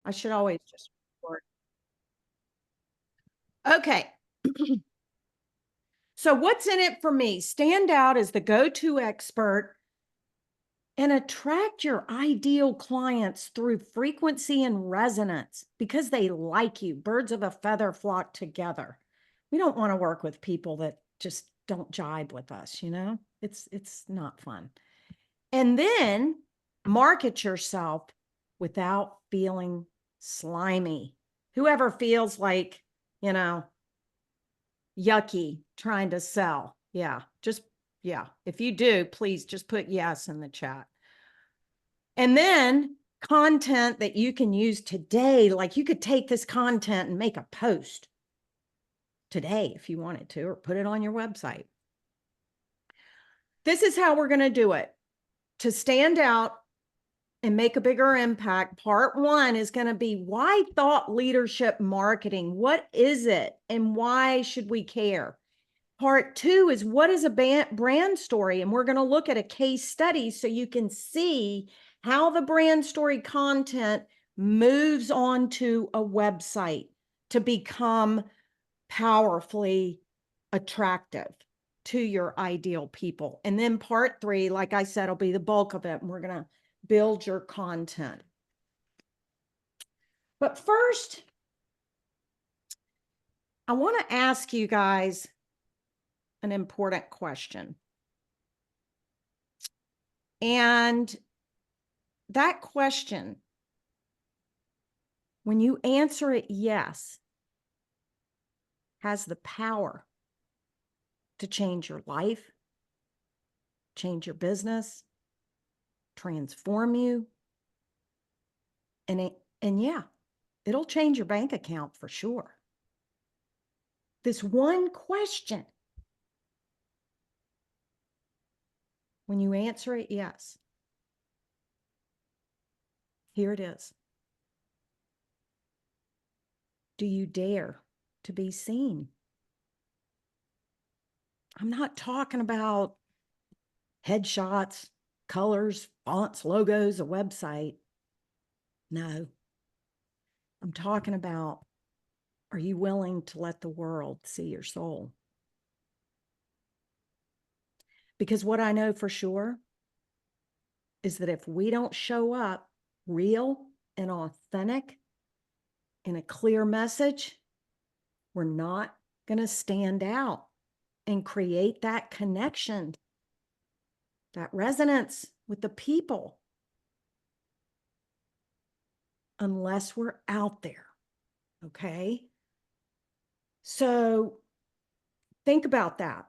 I should always just record. Okay. So what's in it for me? Stand out as the go-to expert and attract your ideal clients through frequency and resonance because they like you. Birds of a feather flock together. We don't want to work with people that just don't jibe with us, you know? It's not fun. And then market yourself without feeling slimy. Whoever feels like, you know, yucky trying to sell. Yeah. If you do, please just put yes in the chat. And then content that you can use today, like you could take this content and make a post today if you wanted to, or put it on your website. This is how we're going to do it. To stand out and make a bigger impact, part one is going to be why thought leadership marketing? What is it and why should we care? Part two is what is a brand story? And we're going to look at a case study so you can see how the brand story content moves onto a website to become powerfully attractive to your ideal people. And then part three, like I said, will be the bulk of it. And we're going to build your content. But first, I want to ask you guys an important question. And that question, when you answer it yes, has the power to change your life, change your business, transform you. And yeah, it'll change your bank account for sure. This one question, when you answer it yes, here it is. Do you dare to be seen? I'm not talking about headshots, colors, fonts, logos, a website. No. I'm talking about, are you willing to let the world see your soul? Because what I know for sure is that if we don't show up real and authentic in a clear message, we're not going to stand out and create that connection, that resonance with the people, unless we're out there. Okay? So think about that,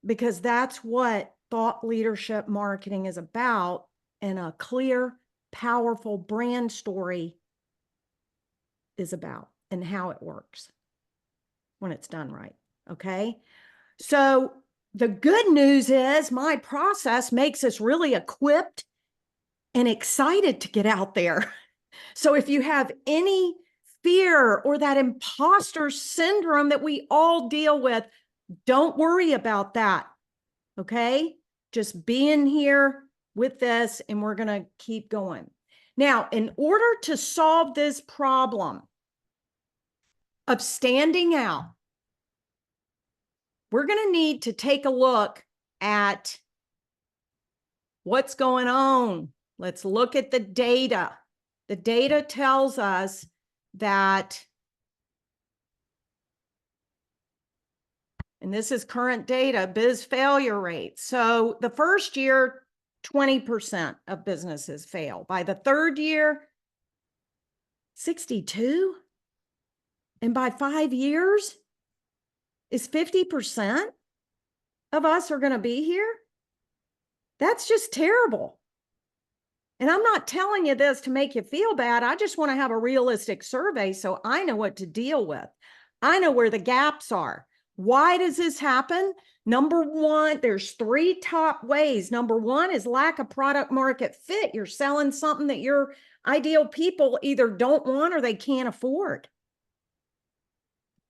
because that's what thought leadership marketing is about, and a clear, powerful brand story is about, and how it works when it's done right. Okay? So the good news is my process makes us really equipped and excited to get out there. So if you have any fear or that imposter syndrome that we all deal with, don't worry about that. Okay? Just be in here with this, and we're going to keep going. Now, in order to solve this problem of standing out, we're going to need to take a look at what's going on. Let's look at the data. The data tells us that, and this is current data, biz failure rate. So the first year, 20% of businesses fail. By the third year, 62. And by 5 years, is 50% of us are going to be here? That's just terrible. And I'm not telling you this to make you feel bad. I just want to have a realistic survey so I know what to deal with. I know where the gaps are. Why does this happen? Number one, there's 3 top ways. Number one is lack of product market fit. You're selling something that your ideal people either don't want or they can't afford.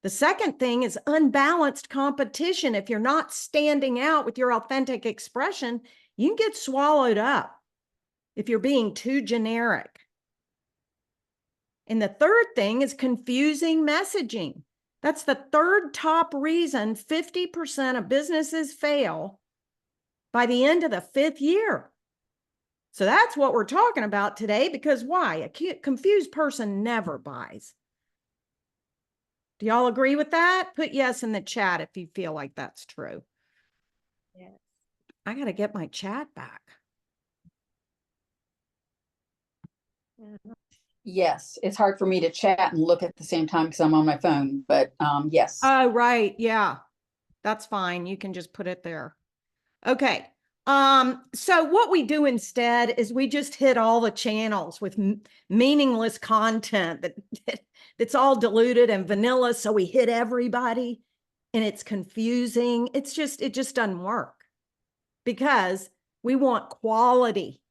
The second thing is unbalanced competition. If you're not standing out with your authentic expression, you can get swallowed up if you're being too generic. And the third thing is confusing messaging. That's the third top reason 50% of businesses fail by the end of the 5th year. So that's what we're talking about today, because why? A confused person never buys. Do y'all agree with that? Put yes in the chat if you feel like that's true. Yes. I got to get my chat back. Yes, it's hard for me to chat and look at the same time because I'm on my phone, but yes. Oh, right. Yeah, that's fine. You can just put it there. Okay. So what we do instead is we just hit all the channels with meaningless content that's all diluted and vanilla. So we hit everybody and it's confusing. It just doesn't work because we want quality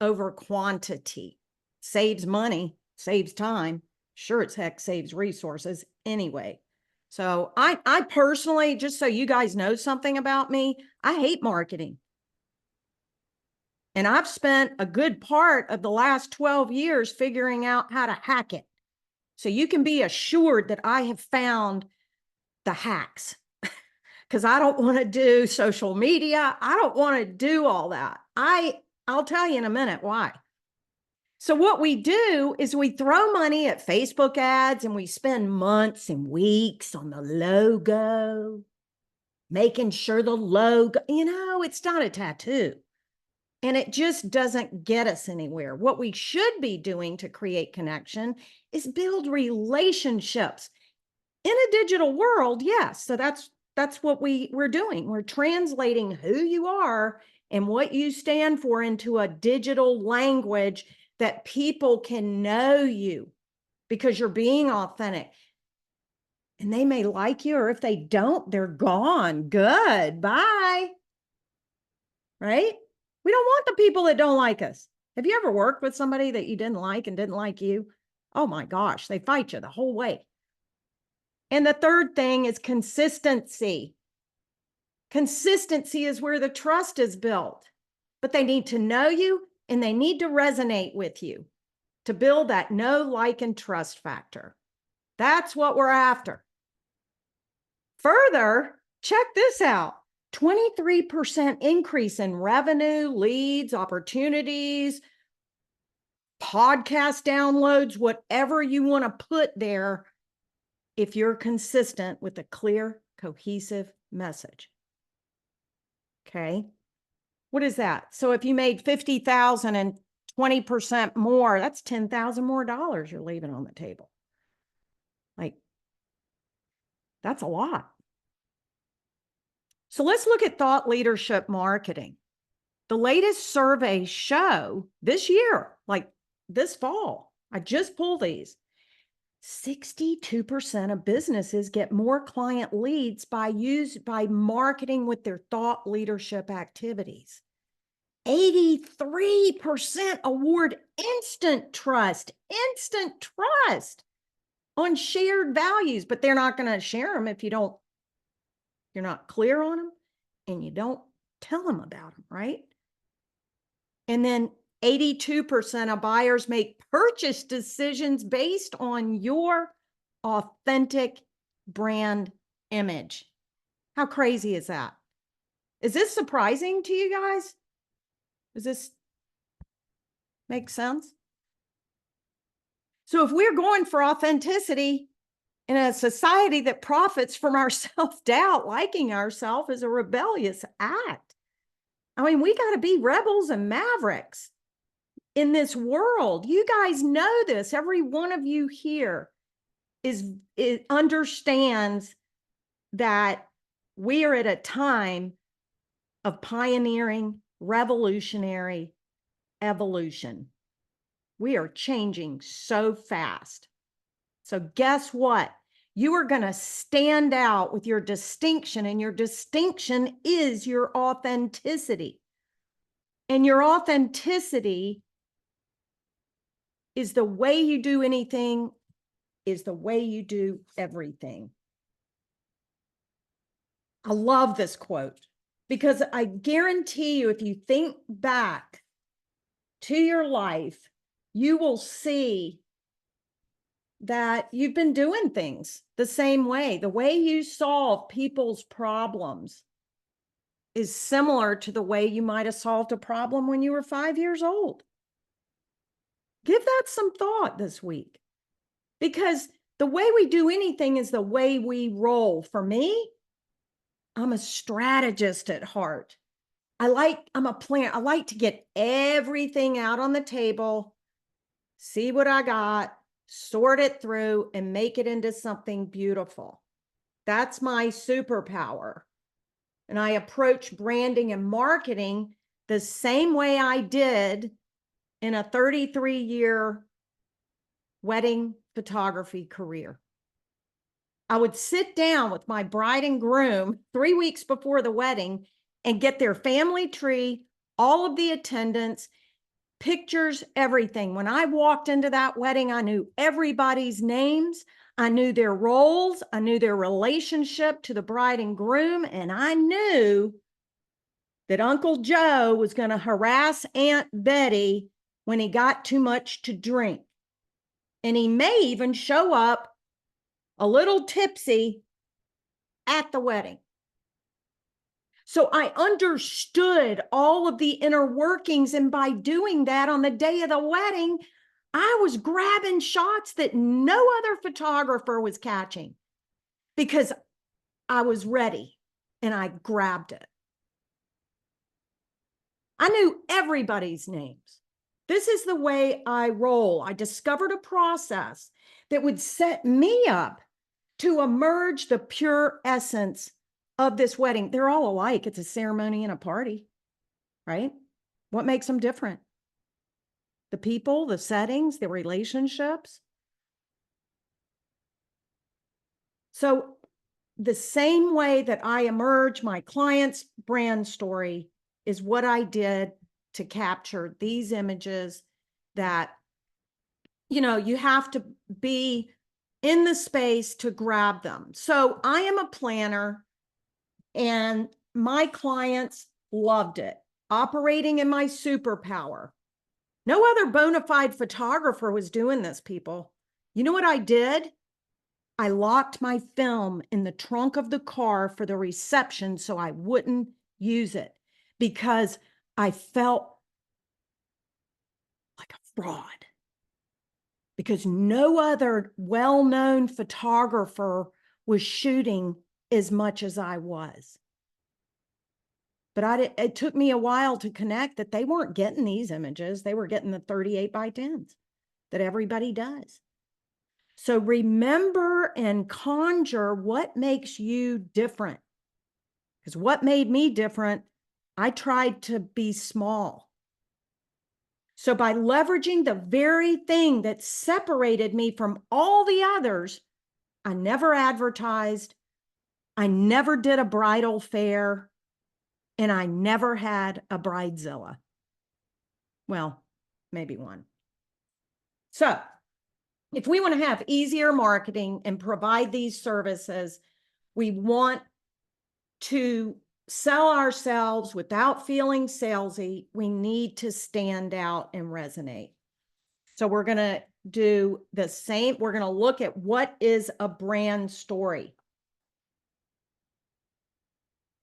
over quantity. Saves money, saves time. Sure as heck saves resources anyway. So I personally, just so you guys know something about me, I hate marketing. And I've spent a good part of the last 12 years figuring out how to hack it. So you can be assured that I have found the hacks because I don't want to do social media. I don't want to do all that. I'll tell you in a minute why. So what we do is we throw money at Facebook ads and we spend months and weeks on the logo, making sure the logo, it's not a tattoo. And it just doesn't get us anywhere. What we should be doing to create connection is build relationships in a digital world. Yes. So that's what we're doing. We're translating who you are and what you stand for into a digital language that people can know you because you're being authentic. And they may like you, or if they don't, they're gone. Good. Bye. Right? We don't want the people that don't like us. Have you ever worked with somebody that you didn't like and didn't like you? Oh my gosh, they fight you the whole way. And the third thing is consistency. Consistency is where the trust is built, but they need to know you and they need to resonate with you to build that know, like, and trust factor. That's what we're after. Further, check this out. 23% increase in revenue, leads, opportunities, podcast downloads, whatever you want to put there, if you're consistent with a clear, cohesive message. Okay. What is that? So if you made 50,000 and 20% more, that's 10,000 more dollars you're leaving on the table. Like, that's a lot. So let's look at thought leadership marketing. The latest surveys show this year, like this fall, I just pulled these, 62% of businesses get more client leads by marketing with their thought leadership activities. 83% award instant trust on shared values, but they're not going to share them if you're not clear on them and you don't tell them about them, right? And then 82% of buyers make purchase decisions based on your authentic brand image. How crazy is that? Is this surprising to you guys? Does this make sense? So if we're going for authenticity in a society that profits from our self-doubt, liking ourselves is a rebellious act. I mean, we got to be rebels and mavericks in this world. You guys know this. Every one of you here understands that we are at a time of pioneering, revolutionary evolution. We are changing so fast. So guess what? You are going to stand out with your distinction, and your distinction is your authenticity. And your authenticity is the way you do anything, is the way you do everything. I love this quote because I guarantee you, if you think back to your life, you will see that you've been doing things the same way. The way you solve people's problems is similar to the way you might have solved a problem when you were 5 years old. Give that some thought this week, because the way we do anything is the way we roll. For me, I'm a strategist at heart. I'm a planner. I like to get everything out on the table, see what I got, sort it through, and make it into something beautiful. That's my superpower. And I approach branding and marketing the same way I did in a 33-year wedding photography career. I would sit down with my bride and groom 3 weeks before the wedding and get their family tree, all of the attendants, pictures, everything. When I walked into that wedding, I knew everybody's names. I knew their roles. I knew their relationship to the bride and groom. And I knew that Uncle Joe was going to harass Aunt Betty when he got too much to drink. And he may even show up a little tipsy at the wedding. So I understood all of the inner workings. And by doing that on the day of the wedding, I was grabbing shots that no other photographer was catching because I was ready and I grabbed it. I knew everybody's names. This is the way I roll. I discovered a process that would set me up to emerge the pure essence of this wedding. They're all alike. It's a ceremony and a party, right? What makes them different? The people, the settings, the relationships. So the same way that I emerge my client's brand story is what I did to capture these images that, you have to be in the space to grab them. So I am a planner and my clients loved it, operating in my superpower. No other bona fide photographer was doing this, people. You know what I did? I locked my film in the trunk of the car for the reception so I wouldn't use it because I felt like a fraud. Because no other well-known photographer was shooting as much as I was. But it took me a while to connect that they weren't getting these images. They were getting the 38 by 10s that everybody does. So remember and conjure what makes you different. Because what made me different, I tried to be small. So by leveraging the very thing that separated me from all the others, I never advertised, I never did a bridal fair, and I never had a bridezilla. Well, maybe one. So if we want to have easier marketing and provide these services, we want to sell ourselves without feeling salesy. We need to stand out and resonate. So we're going to do the same. We're going to look at what is a brand story.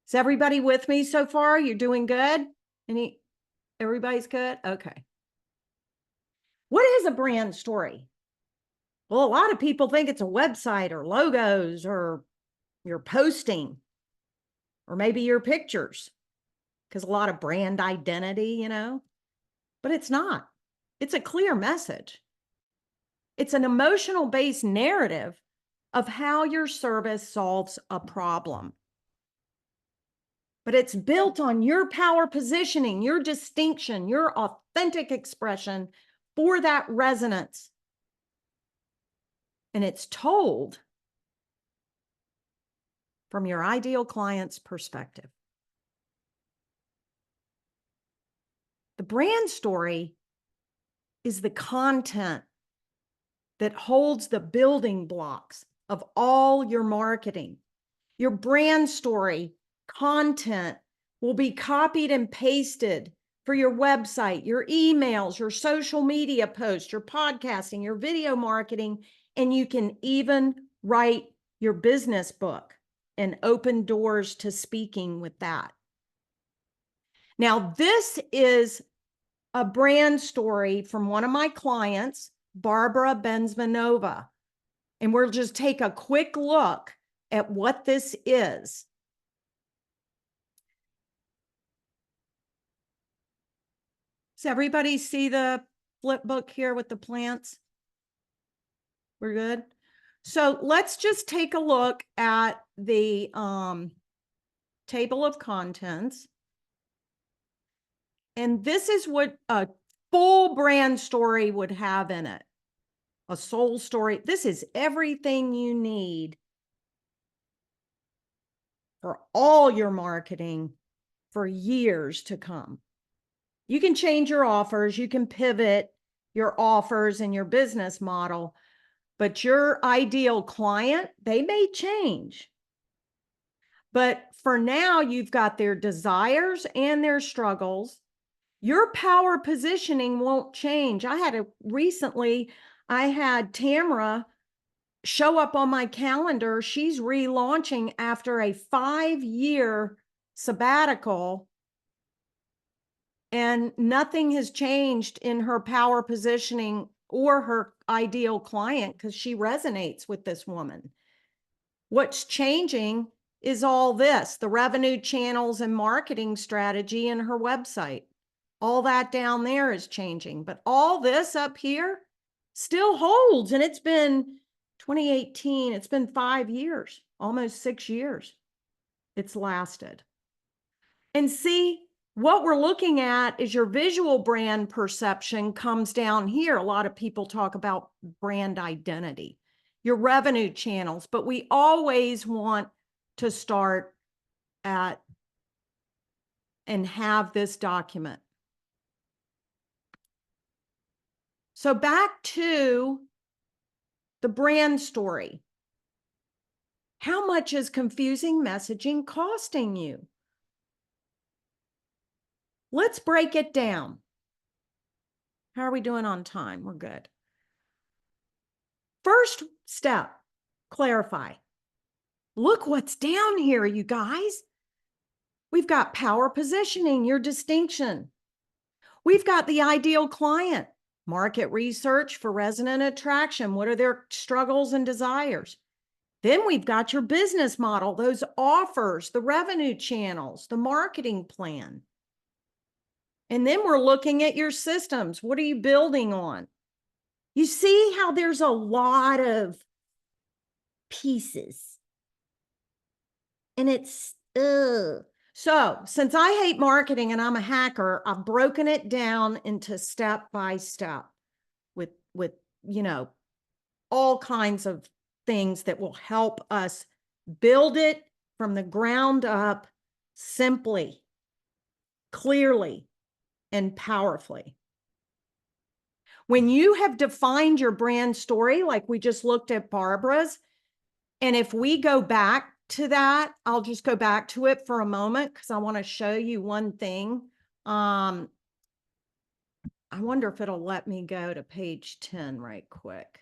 Is everybody with me so far? You're doing good? Everybody's good? Okay. What is a brand story? Well, a lot of people think it's a website or logos or your posting or maybe your pictures, because a lot of brand identity, but it's not. It's a clear message. It's an emotional-based narrative of how your service solves a problem. But it's built on your power positioning, your distinction, your authentic expression for that resonance. And it's told from your ideal client's perspective. The brand story is the content that holds the building blocks of all your marketing. Your brand story content will be copied and pasted for your website, your emails, your social media posts, your podcasting, your video marketing, And you can even write your business book and open doors to speaking with that. Now, this is a brand story from one of my clients, Barbara Benzmanova. And we'll just take a quick look at what this is. Does everybody see the flip book here with the plants? We're good. So let's just take a look at the table of contents. And this is what a full brand story would have in it. A soul story. This is everything you need for all your marketing for years to come. You can change your offers, you can pivot your offers and your business model, but your ideal client, they may change. But for now, you've got their desires and their struggles. Your power positioning won't change. Recently, I had Tamara show up on my calendar. She's relaunching after a 5-year sabbatical, and nothing has changed in her power positioning or her ideal client because she resonates with this woman. What's changing is all this, the revenue channels and marketing strategy in her website. All that down there is changing, but all this up here still holds. And it's been 2018. It's been 5 years, almost 6 years. It's lasted. And see, what we're looking at is your visual brand perception comes down here. A lot of people talk about brand identity, your revenue channels, but we always want to start at and have this document. So back to the brand story. How much is confusing messaging costing you? Let's break it down. How are we doing on time? We're good. First step, clarify. Look what's down here, you guys. We've got power positioning, your distinction. We've got the ideal client, market research for resonant attraction. What are their struggles and desires? Then we've got your business model, those offers, the revenue channels, the marketing plan. And then we're looking at your systems. What are you building on? You see how there's a lot of pieces. And it's, ugh. So since I hate marketing and I'm a hacker, I've broken it down into step by step with, all kinds of things that will help us build it from the ground up simply, clearly, and powerfully. When you have defined your brand story, like we just looked at Barbara's, and if we go back to that, I'll just go back to it for a moment because I want to show you one thing. I wonder if it'll let me go to page 10 right quick.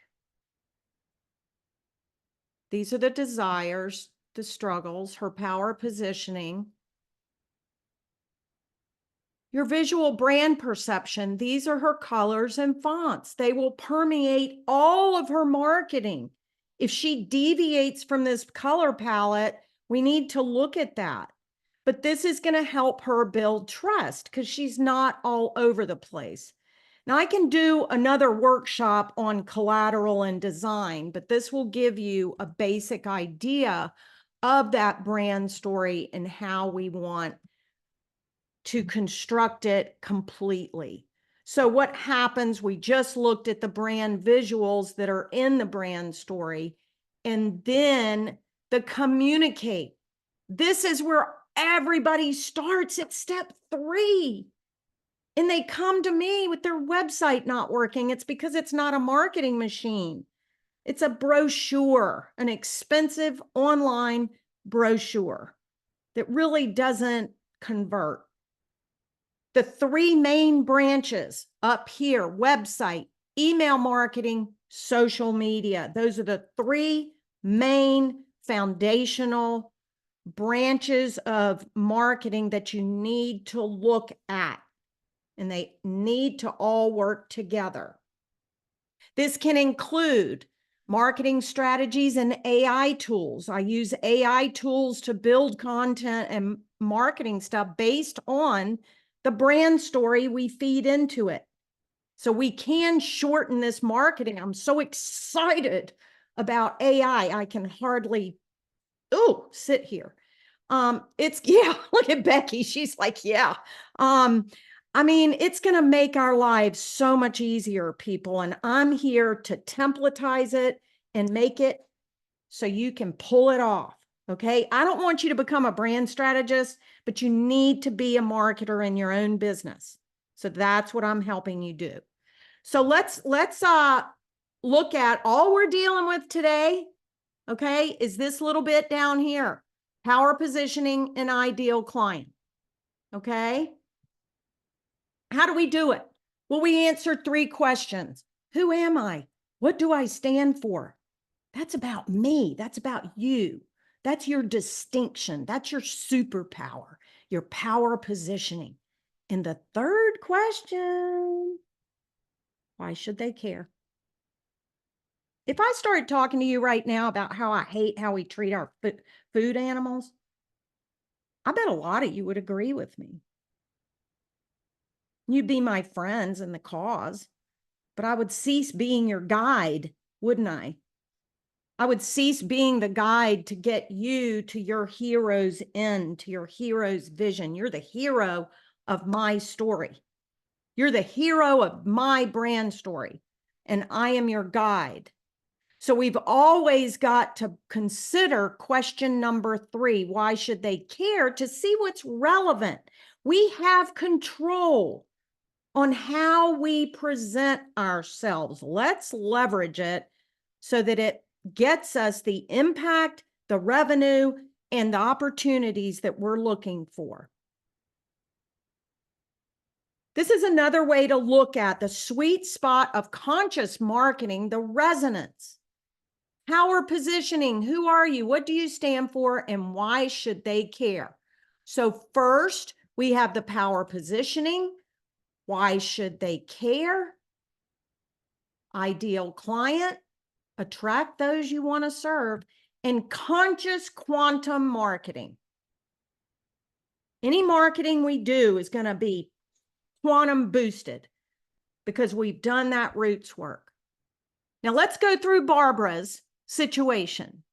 These are the desires, the struggles, her power positioning. Your visual brand perception, these are her colors and fonts. They will permeate all of her marketing. If she deviates from this color palette, we need to look at that. But this is going to help her build trust because she's not all over the place. Now, I can do another workshop on collateral and design, but this will give you a basic idea of that brand story and how we want to construct it completely. So what happens, we just looked at the brand visuals that are in the brand story, and then the communicate. This is where everybody starts at step 3. And they come to me with their website not working. It's because it's not a marketing machine. It's a brochure, an expensive online brochure that really doesn't convert. The 3 main branches up here, website, email marketing, social media. Those are the three main foundational branches of marketing that you need to look at, and they need to all work together. This can include marketing strategies and AI tools. I use AI tools to build content and marketing stuff based on the brand story we feed into it. So we can shorten this marketing. I'm so excited about AI. I can hardly, sit here. Yeah, look at Becky. She's like, yeah. I mean, it's going to make our lives so much easier, people. And I'm here to templatize it and make it so you can pull it off. Okay. I don't want you to become a brand strategist, but you need to be a marketer in your own business. So that's what I'm helping you do. So let's look at all we're dealing with today. Okay. Is this little bit down here, power positioning and ideal client. Okay. How do we do it? Well, we answered 3 questions. Who am I? What do I stand for? That's about me. That's about you. That's your distinction. That's your superpower, your power positioning. And the 3rd question, why should they care? If I started talking to you right now about how I hate how we treat our food animals, I bet a lot of you would agree with me. You'd be my friends in the cause, but I would cease being your guide, wouldn't I? I would cease being the guide to get you to your hero's end, to your hero's vision. You're the hero of my story. You're the hero of my brand story, and I am your guide. So we've always got to consider question number 3, why should they care, to see what's relevant. We have control on how we present ourselves. Let's leverage it so that it gets us the impact, the revenue, and the opportunities that we're looking for. This is another way to look at the sweet spot of conscious marketing, the resonance. Power positioning, who are you? What do you stand for? And why should they care? So first, we have the power positioning. Why should they care? Ideal client, attract those you want to serve, and conscious quantum marketing. Any marketing we do is going to be quantum boosted because we've done that roots work. Now let's go through Barbara's situation.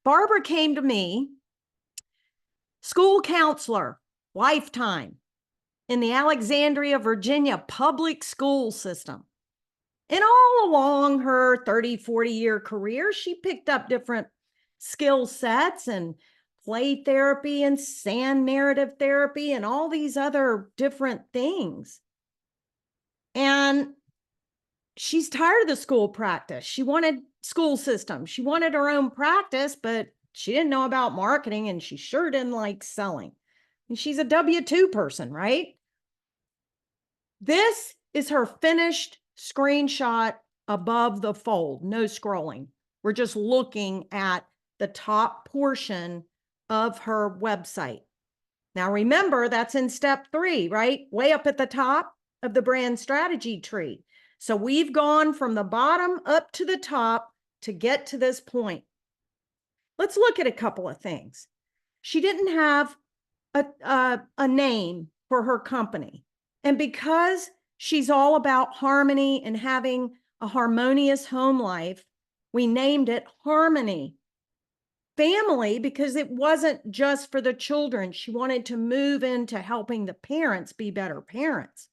Barbara came to me, school counselor, lifetime, in the Alexandria, Virginia public school system. And all along her 30, 40-year career, she picked up different skill sets and play therapy and sand narrative therapy and all these other different things. And she's tired of the school practice. She wanted school system. She wanted her own practice, but she didn't know about marketing, and she sure didn't like selling. And she's a W-2 person, right? This is her finished screenshot above the fold, no scrolling. We're just looking at the top portion of her website. Now remember, that's in step 3, right? Way up at the top of the brand strategy tree. So we've gone from the bottom up to the top to get to this point. Let's look at a couple of things. She didn't have a name for her company. And because she's all about harmony and having a harmonious home life, we named it Harmony. Family, because it wasn't just for the children. She wanted to move into helping the parents be better parents,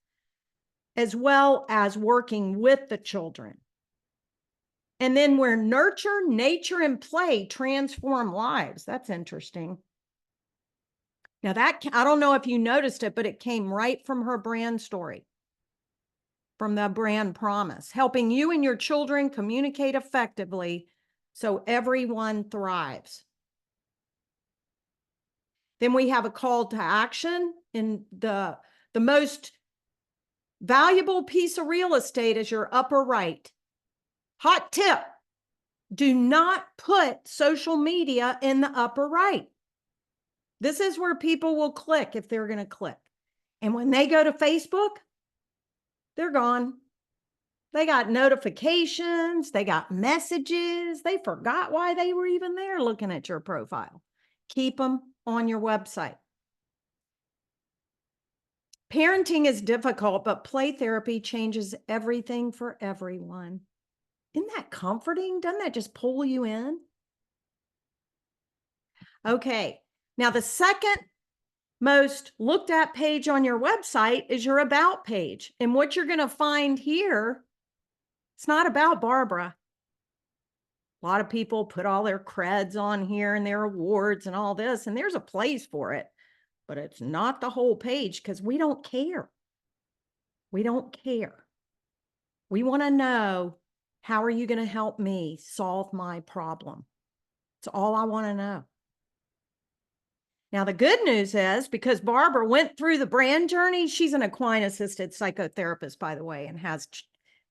as well as working with the children. And then where nurture, nature, and play transform lives. That's interesting. Now that, I don't know if you noticed it, but it came right from her brand story, from the brand promise, helping you and your children communicate effectively so everyone thrives. Then we have a call to action. In the most valuable piece of real estate is your upper right. Hot tip. Do not put social media in the upper right. This is where people will click if they're going to click. And when they go to Facebook, they're gone. They got notifications, they got messages, they forgot why they were even there looking at your profile. Keep them on your website. Parenting is difficult, but play therapy changes everything for everyone. Isn't that comforting? Doesn't that just pull you in? Okay, now the second most looked at page on your website is your about page. And what you're going to find here, it's not about Barbara. A lot of people put all their creds on here and their awards and all this, and there's a place for it, but it's not the whole page because we don't care. We don't care. We want to know, how are you going to help me solve my problem? That's all I want to know. Now, the good news is, because Barbara went through the brand journey, she's an equine-assisted psychotherapist, by the way, and has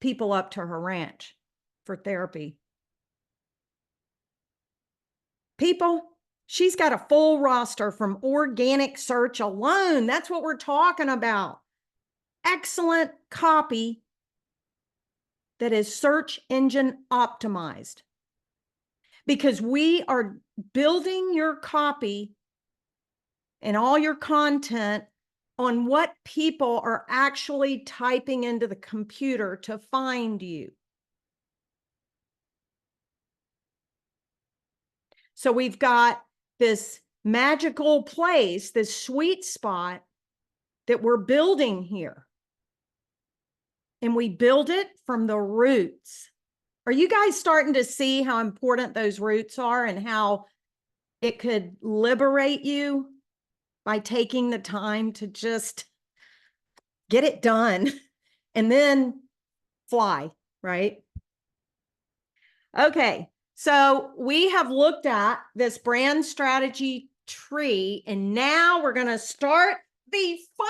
people up to her ranch for therapy. People, she's got a full roster from organic search alone. That's what we're talking about. Excellent copy that is search engine optimized. Because we are building your copy and all your content on what people are actually typing into the computer to find you. So we've got this magical place, this sweet spot that we're building here. And we build it from the roots. Are you guys starting to see how important those roots are and how it could liberate you by taking the time to just get it done and then fly, right? Okay, so we have looked at this brand strategy tree, and now we're going to start the fun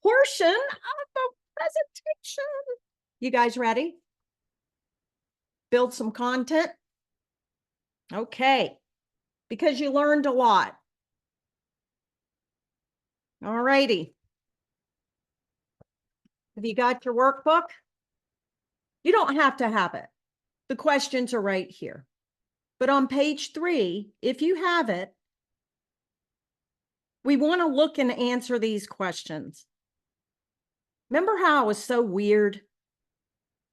portion of the presentation. You guys ready? Build some content? Okay, because you learned a lot. All righty. Have you got your workbook? You don't have to have it. The questions are right here. But on page 3, if you have it, we want to look and answer these questions. Remember how I was so weird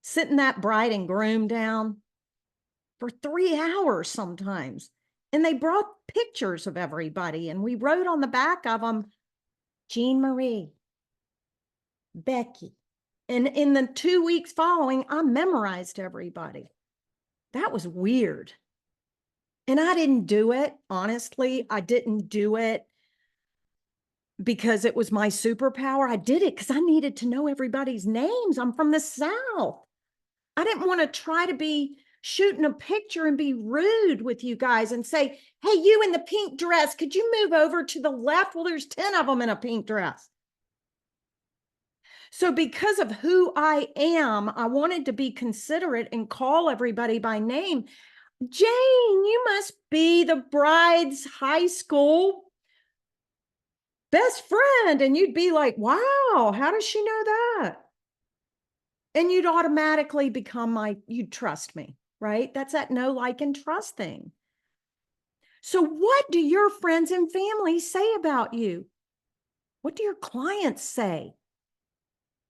sitting that bride and groom down for 3 hours sometimes? And they brought pictures of everybody, and we wrote on the back of them, Jean Marie, Becky. And in the 2 weeks following, I memorized everybody. That was weird. And I didn't do it. Honestly, I didn't do it because it was my superpower. I did it because I needed to know everybody's names. I'm from the South. I didn't want to try to be shooting a picture and be rude with you guys and say, hey, you in the pink dress, could you move over to the left? Well, there's 10 of them in a pink dress. So because of who I am, I wanted to be considerate and call everybody by name. Jane, you must be the bride's high school best friend. And you'd be like, wow, how does she know that? And you'd automatically become you'd trust me, right? That's that know, like, and trust thing. So what do your friends and family say about you? What do your clients say?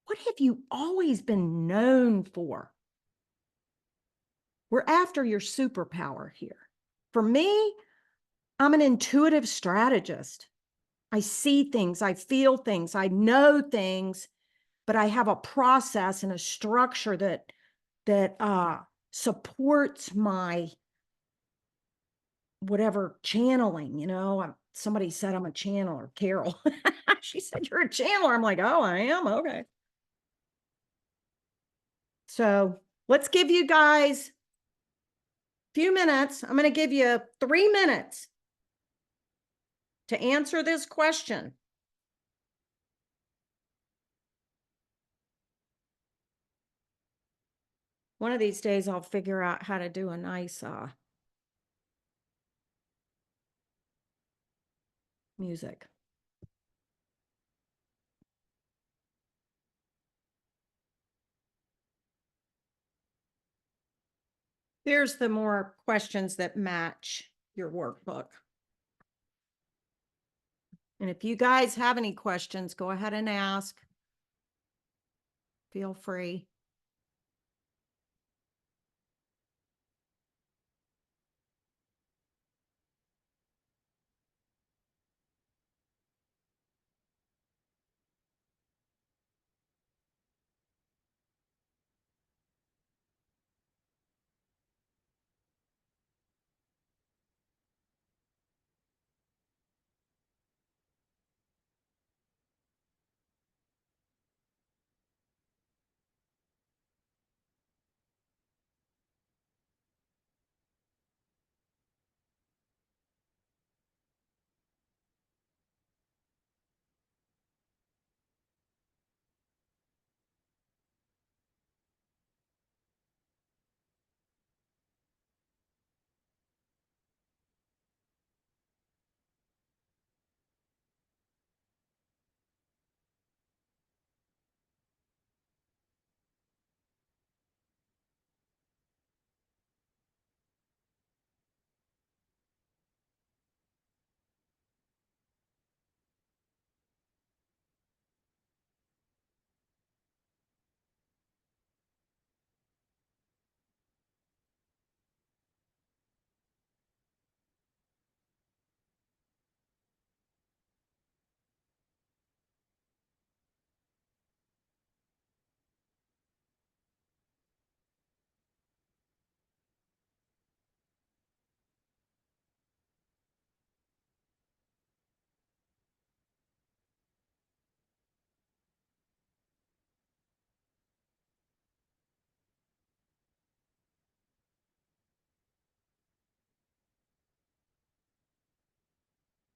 What have you always been known for? We're after your superpower here. For me, I'm an intuitive strategist. I see things, I feel things, I know things, but I have a process and a structure that supports my whatever channeling, somebody said I'm a channeler, Carol. She said, you're a channeler. I'm like, oh, I am? Okay. So let's give you guys a few minutes. I'm going to give you 3 minutes to answer this question. One of these days I'll figure out how to do a nice music. Here's the more questions that match your workbook. And if you guys have any questions, go ahead and ask. Feel free.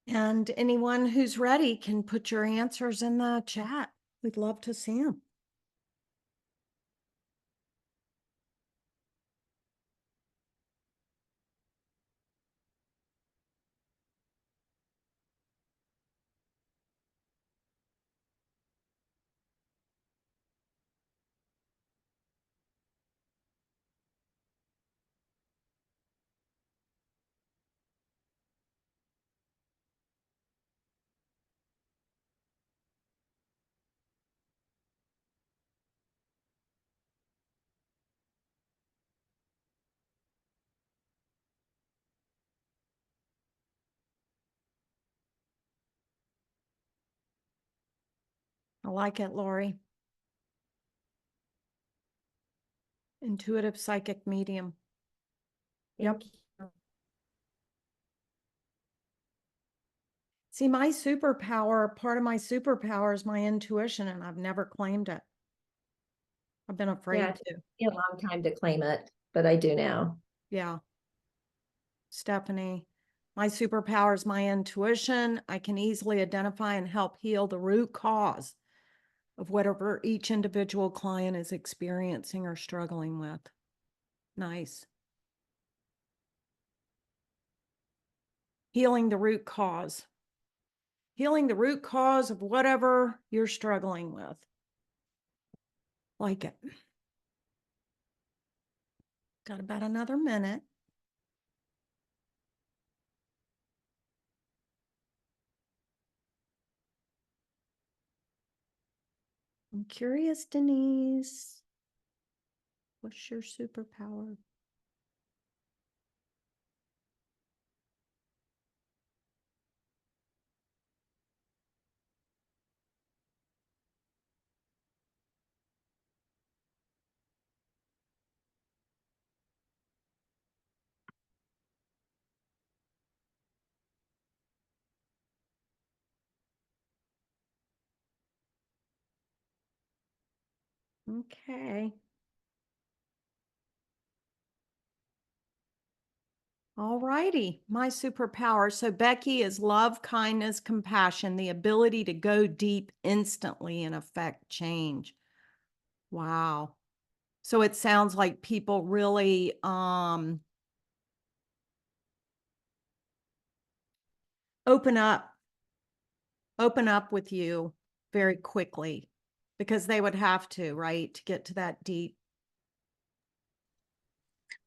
And anyone who's ready can put your answers in the chat. We'd love to see them. I like it, Lori. Intuitive psychic medium. Yep. See, my superpower, part of my superpower is my intuition, and I've never claimed it. I've been afraid Yeah, it to. took me a long time to claim it, but I do now. Yeah. Stephanie, my superpower is my intuition. I can easily identify and help heal the root cause of whatever each individual client is experiencing or struggling with. Nice. Healing the root cause. Healing the root cause of whatever you're struggling with. Like it. Got about another minute. I'm curious, Denise. What's your superpower? Okay. All righty. My superpower. So Becky is love, kindness, compassion, the ability to go deep instantly and affect change. Wow. So it sounds like people really open up with you very quickly, because they would have to, right, to get to that deep.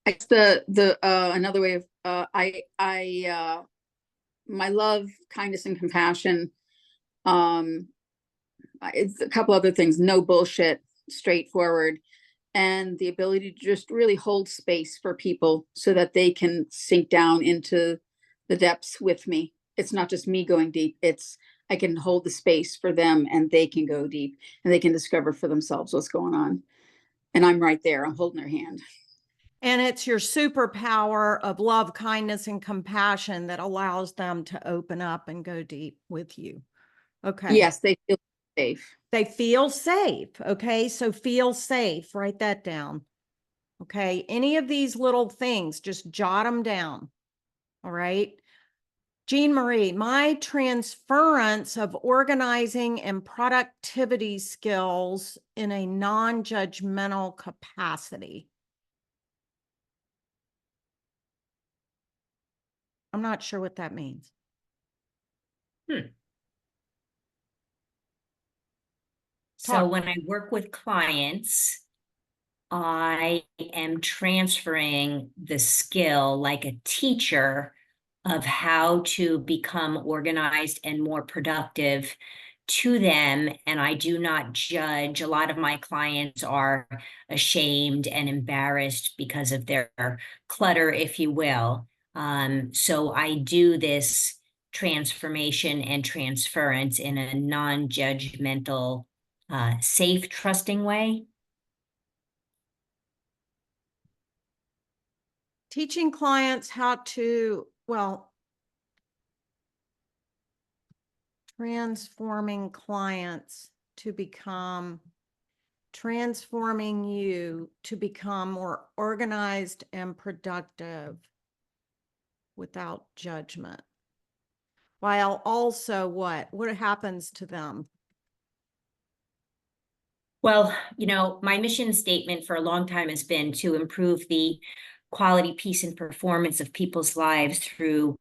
It's another way of my love, kindness, and compassion. It's a couple other things: no bullshit, straightforward, and the ability to just really hold space for people so that they can sink down into the depths with me. It's not just me going deep. It's I can hold the space for them, and they can go deep, and they can discover for themselves what's going on. And I'm right there. I'm holding their hand. And it's your superpower of love, kindness, and compassion that allows them to open up and go deep with you. Okay. Yes, they feel safe. They feel safe. Okay. So feel safe. Write that down. Okay. Any of these little things, just jot them down. All right. Jean Marie, my transference of organizing and productivity skills in a non-judgmental capacity. I'm not sure what that means. So when I work with clients, I am transferring the skill like a teacher of how to become organized and more productive to them. And I do not judge. A lot of my clients are ashamed and embarrassed because of their clutter, if you will. So I do this transformation and transference in a non-judgmental, safe, trusting way. Teaching clients how to, well, transforming clients to become, transforming you to become more organized and productive without judgment. While also what happens to them? Well, my mission statement for a long time has been to improve the quality, peace, and performance of people's lives through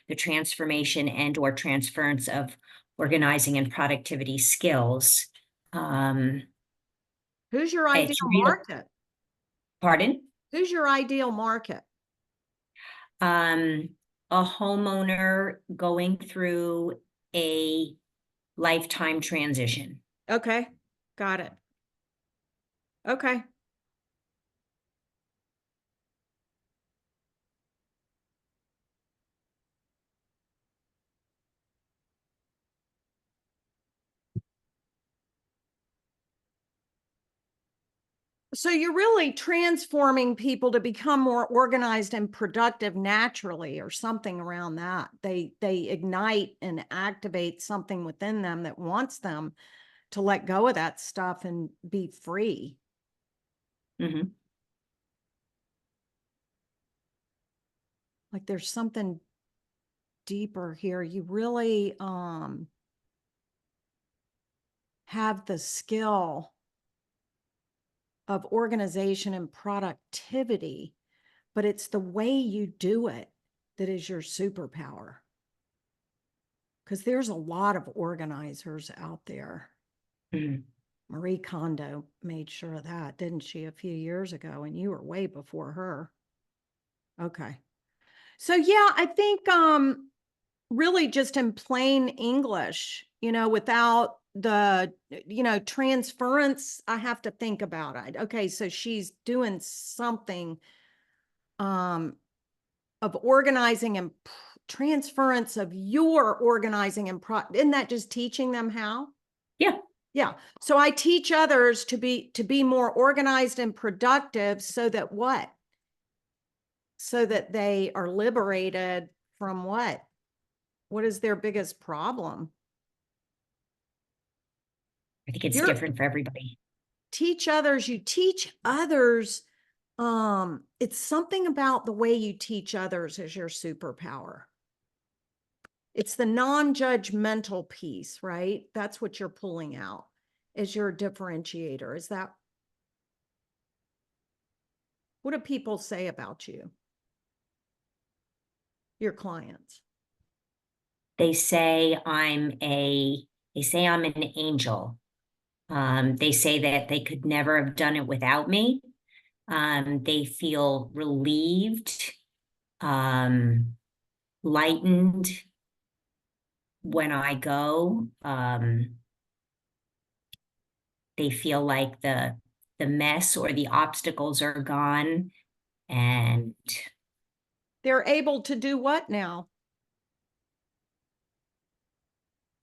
the transformation and or transference of organizing and productivity skills. Who's your ideal market? Pardon? Who's your ideal market? A homeowner going through a lifetime transition. Okay, got it. Okay. So you're really transforming people to become more organized and productive naturally, or something around that. They ignite and activate something within them that wants them to let go of that stuff and be free. Mm-hmm. Like there's something deeper here. You really have the skill of organization and productivity, but it's the way you do it that is your superpower. Because there's a lot of organizers out there. Mm-hmm. Marie Kondo made sure of that, didn't she, a few years ago? And you were way before her. Okay. So yeah, I think really just in plain English, without the, transference, I have to think about it. Okay, so she's doing something of organizing and transference of your organizing and isn't that just teaching them how? Yeah. Yeah. So I teach others to be more organized and productive so that what? So that they are liberated from what? What is their biggest problem? I think it's different for everybody. Teach others, you teach others. It's something about the way you teach others is your superpower. It's the non-judgmental piece, right? That's what you're pulling out as your differentiator. Is that? What do people say about you? Your clients? They say I'm an angel. They say that they could never have done it without me. They feel relieved, lightened when I go. They feel like the mess or the obstacles are gone, and They're able to do what now?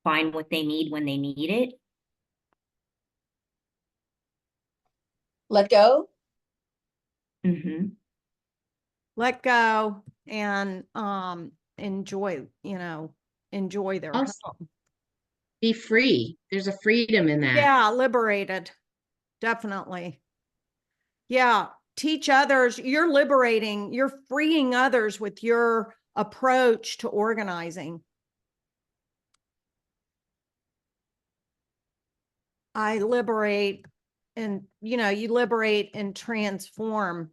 find what they need when they need it. Let go. Mm-hmm. Let go and enjoy, enjoy their Also, home. be free. There's a freedom in that. Yeah, liberated. Definitely. Yeah, teach others. You're liberating, you're freeing others with your approach to organizing. I liberate, and you liberate and transform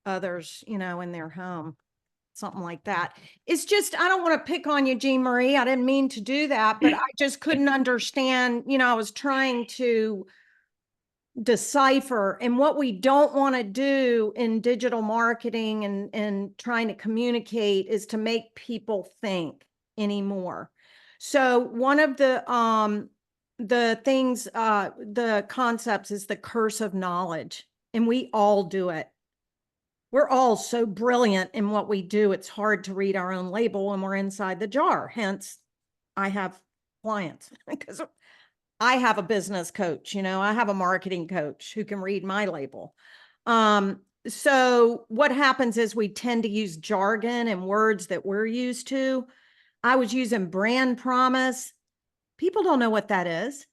others, in their home. Something like that. It's just, I don't want to pick on you, Jean Marie. I didn't mean to do that, but I just couldn't understand, I was trying to decipher, and what we don't want to do in digital marketing and trying to communicate is to make people think anymore. So one of the things, the concepts is the curse of knowledge, and we all do it. We're all so brilliant in what we do. It's hard to read our own label when we're inside the jar. Hence, I have clients because I have a business coach, I have a marketing coach who can read my label. So what happens is we tend to use jargon and words that we're used to. I was using brand promise. People don't know what that is,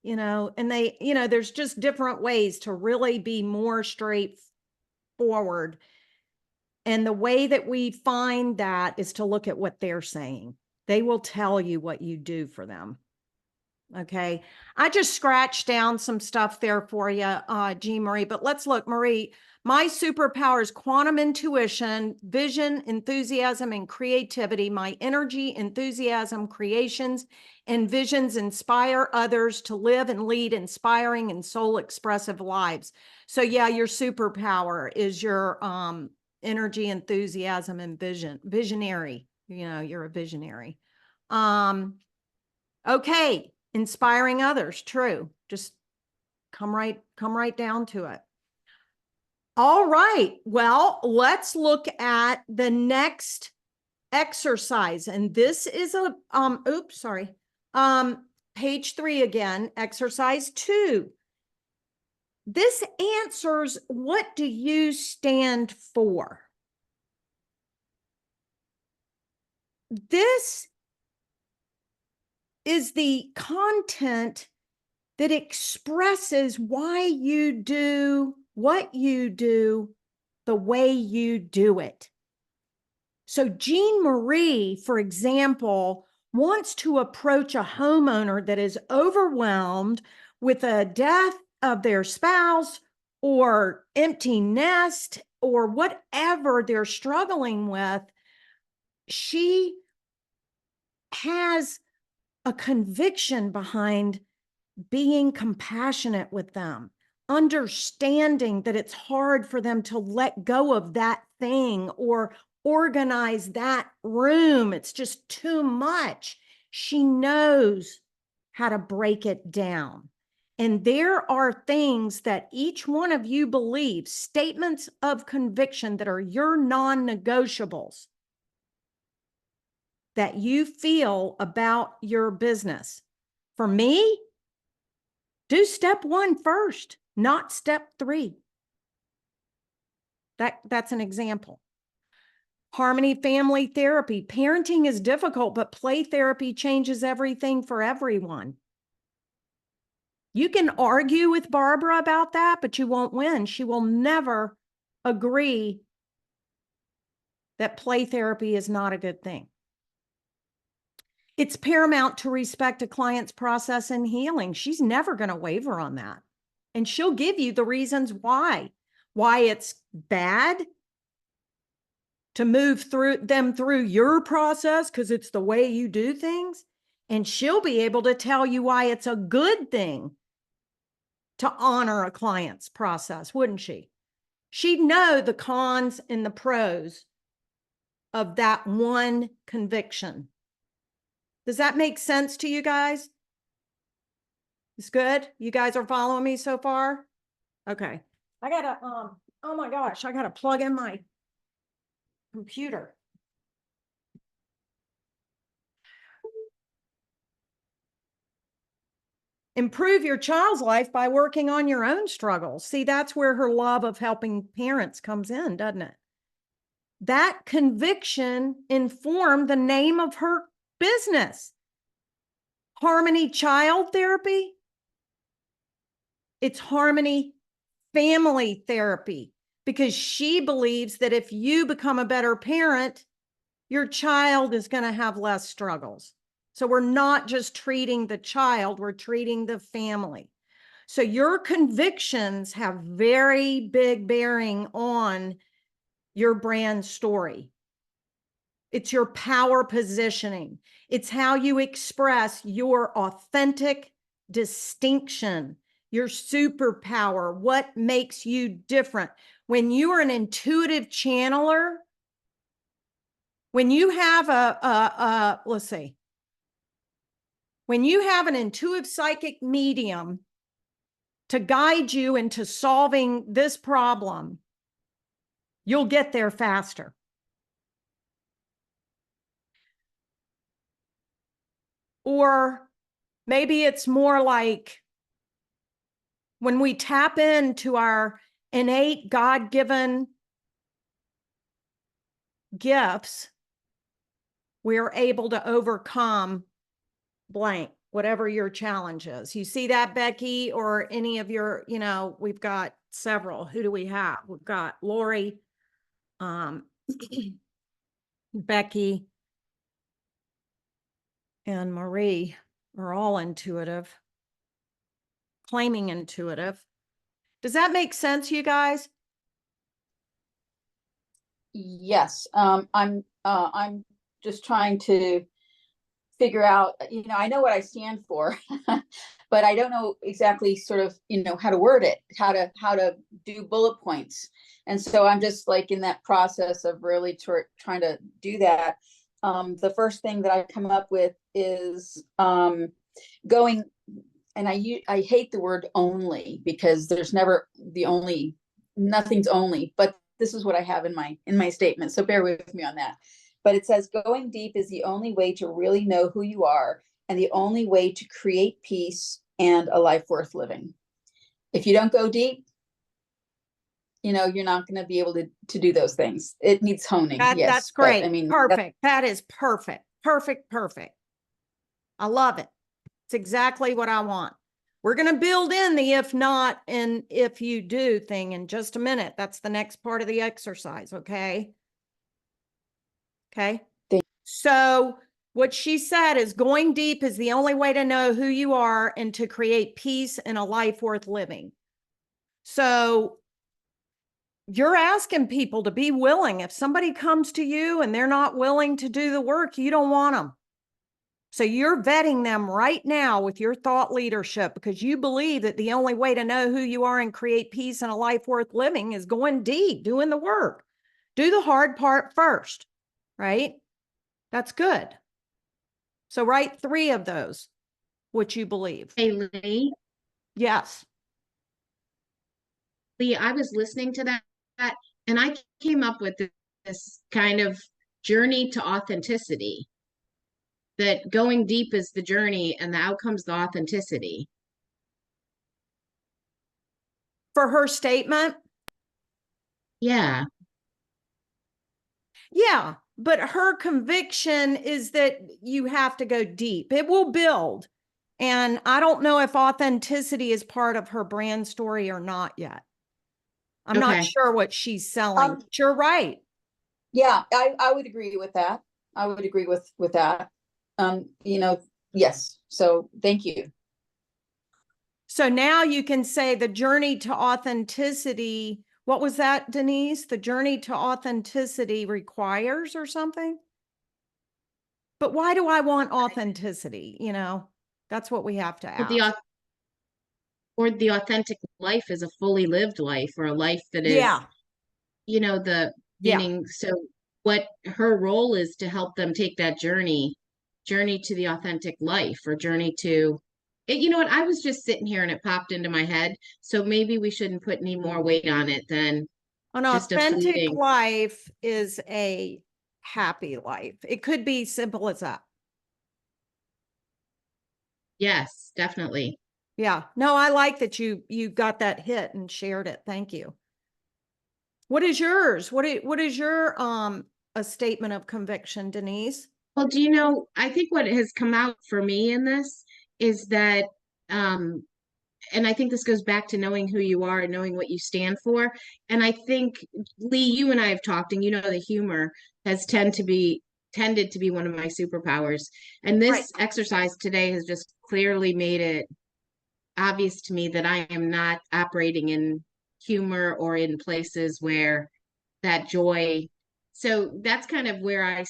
and they, there's just different ways to really be more straightforward. And the way that we find that is to look at what they're saying. They will tell you what you do for them. Okay. I just scratched down some stuff there for you, Jean Marie, but let's look, Marie. My superpower is quantum intuition, vision, enthusiasm, and creativity. My energy, enthusiasm, creations, and visions inspire others to live and lead inspiring and soul expressive lives. So yeah, your superpower is your energy, enthusiasm, and vision. Visionary. You're a visionary. Okay. Inspiring others. True. Just come right down to it. All right. Well, let's look at the next exercise. And this is page 3 again, exercise 2. This answers, what do you stand for? This is the content that expresses why you do what you do the way you do it. So Jean Marie, for example, wants to approach a homeowner that is overwhelmed with a death of their spouse or empty nest or whatever they're struggling with. She has a conviction behind being compassionate with them, understanding that it's hard for them to let go of that thing or organize that room. It's just too much. She knows how to break it down. And there are things that each one of you believes, statements of conviction that are your non-negotiables that you feel about your business. For me, do step 1 first, not step 3. That's an example. Harmony family therapy. Parenting is difficult, but play therapy changes everything for everyone. You can argue with Barbara about that, but you won't win. She will never agree that play therapy is not a good thing. It's paramount to respect a client's process and healing. She's never going to waver on that. and she'll give you the reasons why it's bad to move through your process because it's the way you do things. And she'll be able to tell you why it's a good thing to honor a client's process, wouldn't she? She'd know the cons and the pros of that one conviction. Does that make sense to you guys? It's good? You guys are following me so far? Okay. I gotta, oh my gosh, I gotta plug in my computer. Improve your child's life by working on your own struggles. See, that's where her love of helping parents comes in, doesn't it? That conviction informed the name of her business. Harmony Child Therapy. It's Harmony Family Therapy, because she believes that if you become a better parent, your child is going to have less struggles. So we're not just treating the child, we're treating the family. So your convictions have very big bearing on your brand story. It's your power positioning. It's how you express your authentic distinction, your superpower, what makes you different. When you are an intuitive channeler, when you have when you have an intuitive psychic medium to guide you into solving this problem, you'll get there faster. Or maybe it's more like when we tap into our innate God-given gifts, we're able to overcome blank, whatever your challenge is. You see that, Becky, or any of your, we've got several. Who do we have? We've got Lori, Becky, and Marie are all intuitive, claiming intuitive. Does that make sense, you guys? Yes. I'm just trying to figure out, I know what I stand for, but I don't know exactly sort of, how to word it, how to do bullet points. And so I'm just like in that process of really trying to do that. The first thing that I come up with is going, and I hate the word only, because there's never nothing's only, but this is what I have in my statement. So bear with me on that. But it says, going deep is the only way to really know who you are, and the only way to create peace and a life worth living. If you don't go deep, you're not going to be able to do those things. It needs honing. Yes, that's great. But, I mean, perfect. That is perfect. Perfect. I love it. It's exactly what I want. We're going to build in the if not and if you do thing in just a minute. That's the next part of the exercise. Okay. So what she said is, going deep is the only way to know who you are and to create peace and a life worth living. So you're asking people to be willing. If somebody comes to you and they're not willing to do the work, you don't want them. So you're vetting them right now with your thought leadership, because you believe that the only way to know who you are and create peace and a life worth living is going deep, doing the work. Do the hard part first, right? That's good. So write 3 of those, what you believe. Hey, Lee. Yes. Lee, I was listening to that and I came up with this kind of journey to authenticity. That going deep is the journey and the outcome's the authenticity. For her statement? Yeah. Yeah, but her conviction is that you have to go deep. It will build. And I don't know if authenticity is part of her brand story or not yet. I'm not sure what she's selling. But you're right. Yeah, I would agree with that. I would agree with that. Yes. So thank you. So now you can say the journey to authenticity. What was that, Denise? The journey to authenticity requires or something? But why do I want authenticity? You know, that's what we have to But ask. the authentic life is a fully lived life, or a life that is, Yeah. the Yeah. meaning. So what her role is to help them take that journey to the authentic life, or journey to it. You know what? I was just sitting here and it popped into my head. So maybe we shouldn't put any more weight on it than An just a authentic fleeting. life is a happy life. It could be simple as that. Yes, definitely. Yeah. No, I like that you got that hit and shared it. Thank you. What is yours? What is your a statement of conviction, Denise? Well, I think what has come out for me in this is that, um, and I think this goes back to knowing who you are and knowing what you stand for. And I think, Lee, you and I have talked, and the humor has tended to be one of my superpowers. And Right. this exercise today has just clearly made it obvious to me that I am not operating in humor or in places where that joy. So that's kind of where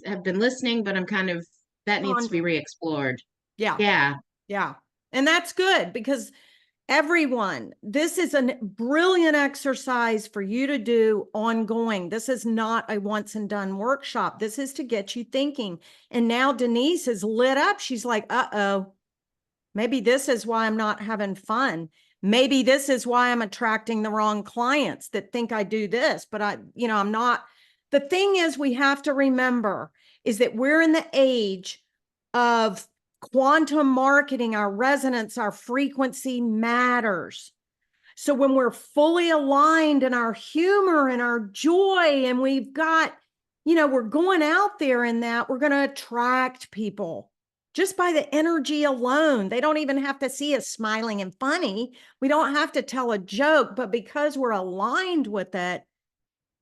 have been listening, but that needs to be Pondering. re-explored. Yeah. Yeah. Yeah. And that's good because everyone, this is a brilliant exercise for you to do ongoing. This is not a once and done workshop. This is to get you thinking. And now Denise is lit up. She's like, uh-oh, maybe this is why I'm not having fun. Maybe this is why I'm attracting the wrong clients that think I do this, but I'm not. The thing is, we have to remember is that we're in the age of quantum marketing. Our resonance, our frequency matters. So when we're fully aligned in our humor and our joy, and we've got, we're going out there in that, we're going to attract people just by the energy alone. They don't even have to see us smiling and funny. We don't have to tell a joke, but because we're aligned with it,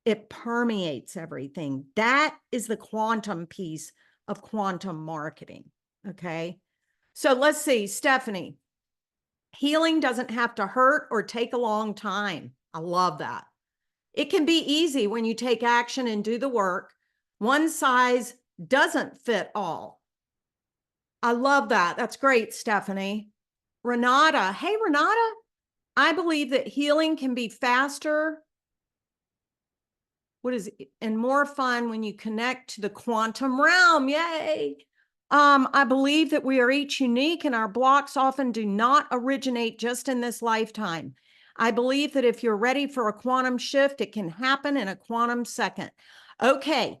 it permeates everything. That is the quantum piece of quantum marketing. Okay. So let's see, Stephanie. Healing doesn't have to hurt or take a long time. I love that. It can be easy when you take action and do the work. One size doesn't fit all. I love that. That's great, Stephanie. Renata. Hey, Renata. I believe that healing can be faster. And more fun when you connect to the quantum realm. Yay. I believe that we are each unique and our blocks often do not originate just in this lifetime. I believe that if you're ready for a quantum shift, it can happen in a quantum second. Okay,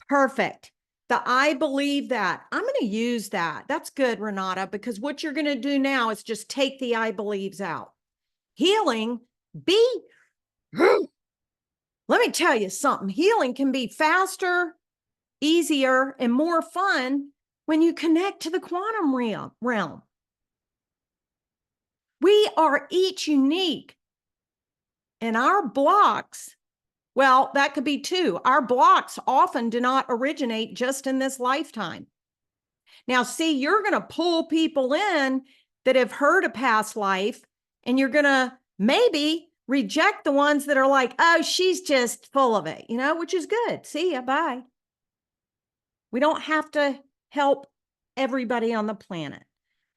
perfect. I believe that. I'm going to use that. That's good, Renata, because what you're going to do now is just take the I believes out. Healing, let me tell you something. Healing can be faster, easier, and more fun when you connect to the quantum realm. We are each unique, and our blocks, well, that could be two. Our blocks often do not originate just in this lifetime. Now, see, you're going to pull people in that have heard a past life, and you're going to maybe reject the ones that are like, oh, she's just full of it, which is good. See ya, bye. We don't have to help everybody on the planet,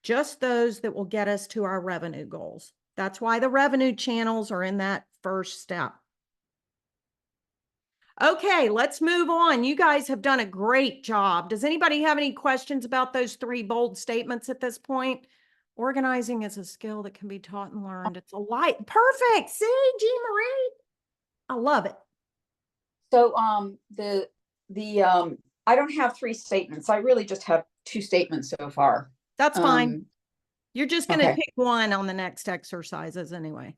just those that will get us to our revenue goals. That's why the revenue channels are in that first step. Okay, let's move on. You guys have done a great job. Does anybody have any questions about those 3 bold statements at this point? Organizing is a skill that can be taught and learned. It's a light. Perfect. See, Jean Marie. I love it. So I don't have 3 statements. I really just have 2 statements so far. That's fine. You're just going to Okay. pick one on the next exercises anyway.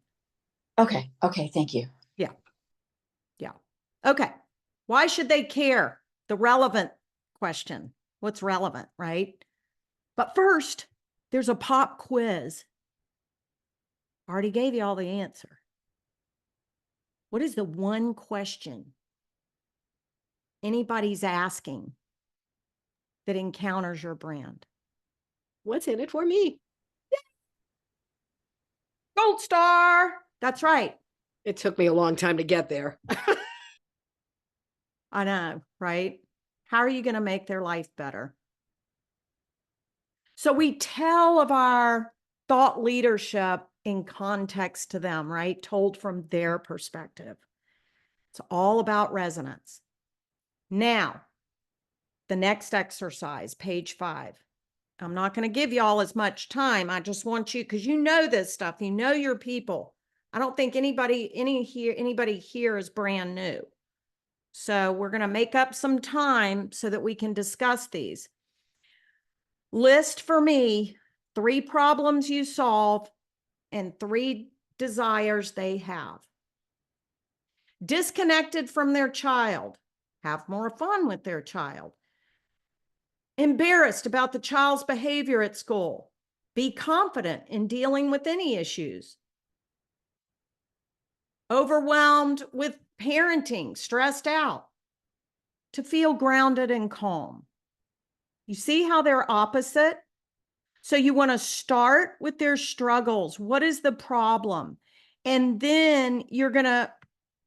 Okay. Thank you. Yeah. Okay. Why should they care? The relevant question. What's relevant, right? But first, there's a pop quiz. I already gave you all the answer. What is the one question anybody's asking that encounters your brand? What's in it for me? Gold star. That's right. It took me a long time to get there. I know, right? How are you going to make their life better? So we tell of our thought leadership in context to them, right? Told from their perspective. It's all about resonance. Now, the next exercise, page 5. I'm not going to give y'all as much time. I just want you, because you know this stuff. You know your people. I don't think anybody here is brand new. So we're going to make up some time so that we can discuss these. List for me 3 problems you solve and 3 desires they have. Disconnected from their child, have more fun with their child. Embarrassed about the child's behavior at school, be confident in dealing with any issues. Overwhelmed with parenting, stressed out, to feel grounded and calm. You see how they're opposite? So you want to start with their struggles. What is the problem? And then you're going to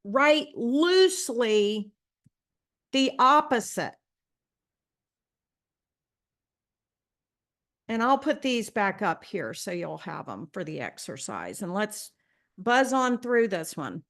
write loosely the opposite. And I'll put these back up here so you'll have them for the exercise. And let's buzz on through this one.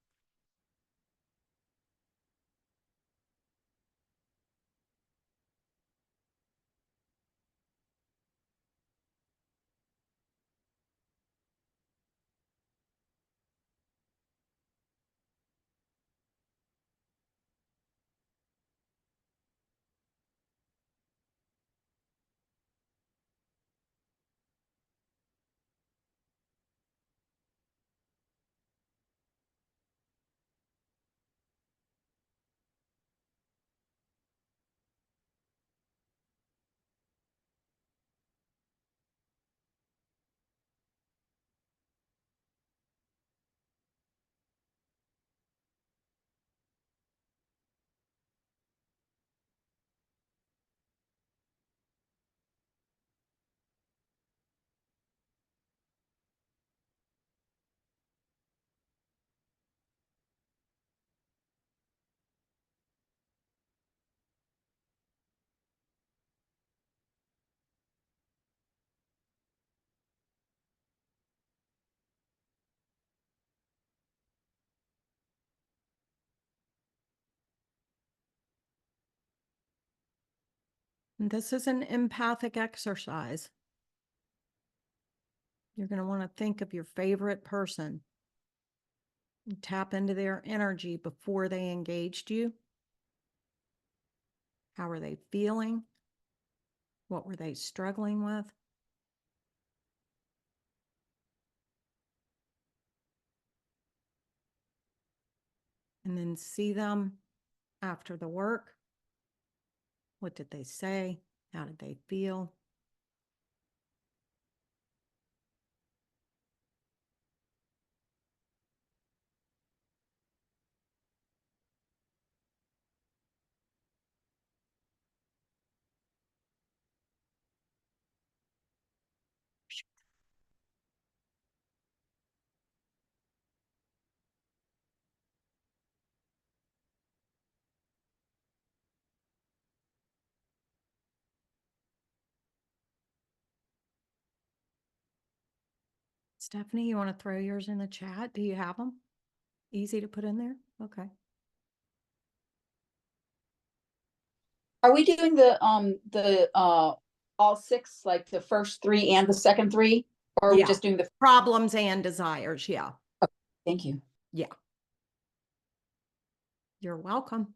And this is an empathic exercise. You're going to want to think of your favorite person and tap into their energy before they engaged you. How are they feeling? What were they struggling with? And then see them after the work. What did they say? How did they feel? Stephanie, you want to throw yours in the chat? Do you have them? Easy to put in there? Okay. Are we doing the all 6, like the first 3 and the second 3? Or are we Yeah. just doing the, Problems and desires. Yeah. thank you. Yeah. You're welcome.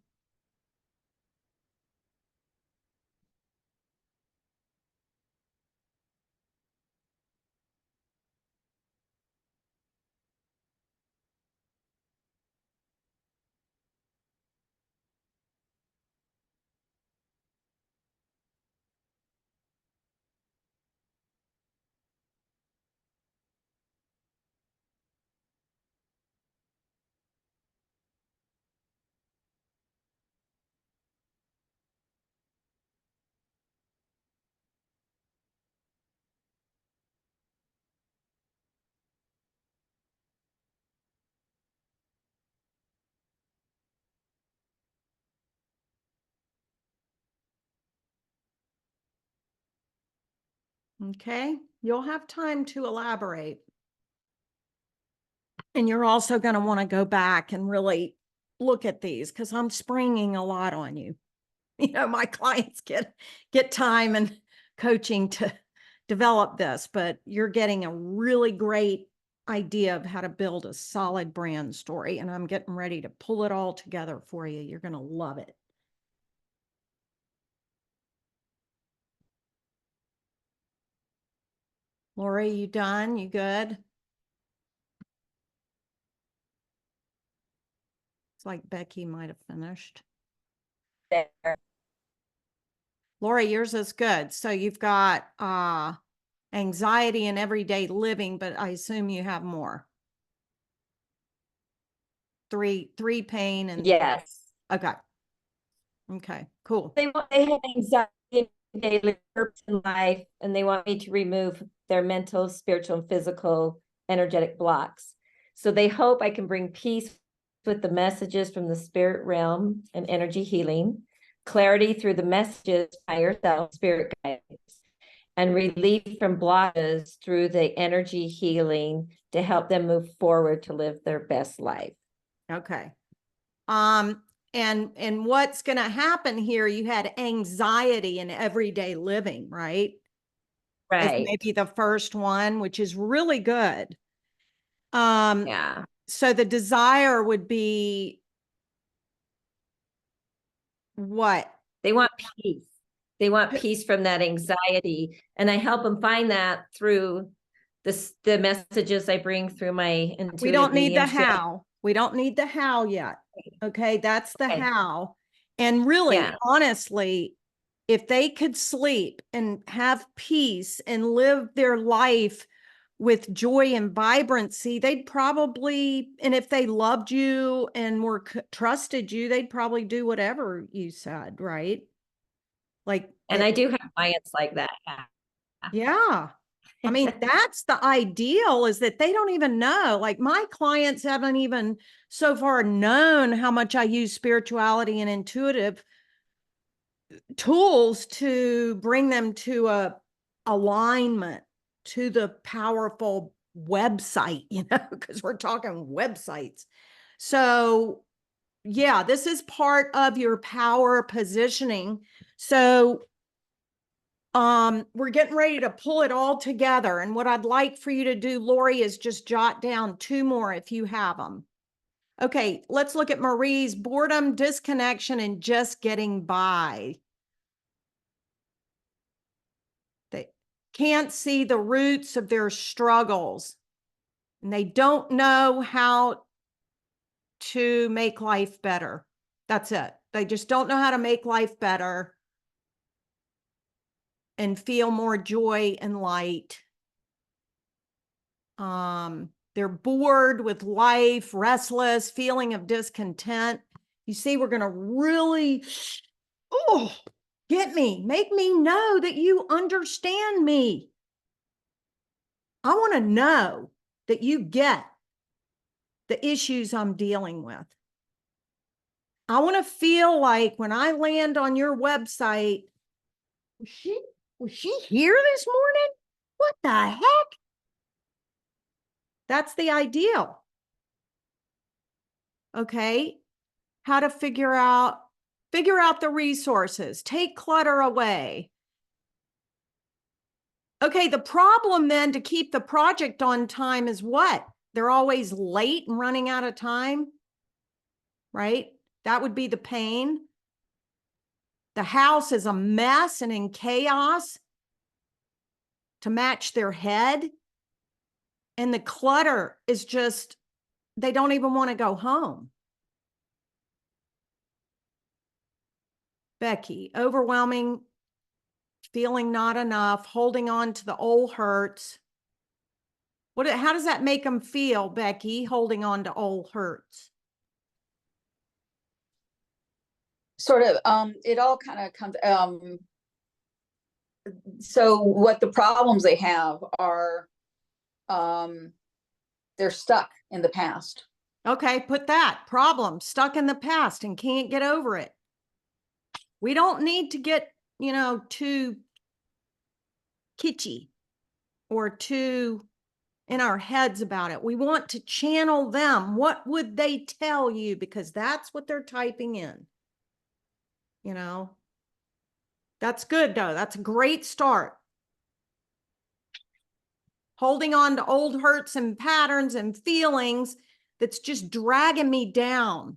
Okay, you'll have time to elaborate. And you're also going to want to go back and really look at these because I'm springing a lot on you. You know, my clients get time and coaching to develop this, but you're getting a really great idea of how to build a solid brand story. And I'm getting ready to pull it all together for you. You're going to love it. Lori, you done? You good? It's like Becky might have finished. There. Lori, yours is good. So you've got anxiety in everyday living, but I assume you have more. Three pain and Yes. okay. Okay, cool. They have anxiety in daily purpose in life, and they want me to remove their mental, spiritual, and physical energetic blocks. So they hope I can bring peace with the messages from the spirit realm and energy healing, clarity through the messages higher self, spirit guides, and relief from blockages through the energy healing to help them move forward to live their best life. Okay. And what's going to happen here? You had anxiety in everyday living, right? As Right. maybe the first one, which is really good. Yeah. So the desire would be what? They want peace. They want peace from that anxiety. And I help them find that through the messages I bring through my intuitive We don't need the mediumship. how. We don't need the how yet. Okay, that's the Okay. how. And really, Yeah. honestly, if they could sleep and have peace and live their life with joy and vibrancy, they'd probably, and if they loved you and were trusted you, they'd probably do whatever you said, right? Like, And I do have clients like that. yeah. I mean, that's the ideal, is that they don't even know. Like, my clients haven't even so far known how much I use spirituality and intuitive tools to bring them to a alignment to the powerful website, you know, because we're talking websites. So yeah, this is part of your power positioning. So we're getting ready to pull it all together. And what I'd like for you to do, Lori, is just jot down 2 more if you have them. Okay, let's look at Marie's: boredom, disconnection, and just getting by. They can't see the roots of their struggles, and they don't know how to make life better. That's it. They just don't know how to make life better and feel more joy and light. They're bored with life, restless, feeling of discontent. You see, we're going to really, make me know that you understand me. I want to know that you get the issues I'm dealing with. I want to feel like when I land on your website, was she here this morning? What the heck? That's the ideal. Okay. How to figure out the resources, take clutter away. Okay. The problem then to keep the project on time is what? They're always late and running out of time, right? That would be the pain. The house is a mess and in chaos to match their head. And the clutter is just, they don't even want to go home. Becky, overwhelming, feeling not enough, holding on to the old hurts. How does that make them feel, Becky, holding on to old hurts? Sort of, it all kind of comes, so what the problems they have are, they're stuck in the past. Okay, put that problem, stuck in the past and can't get over it. We don't need to get, too kitschy. or too in our heads about it. We want to channel them. What would they tell you? Because that's what they're typing in. You know, that's good though. That's a great start. Holding on to old hurts and patterns and feelings that's just dragging me down.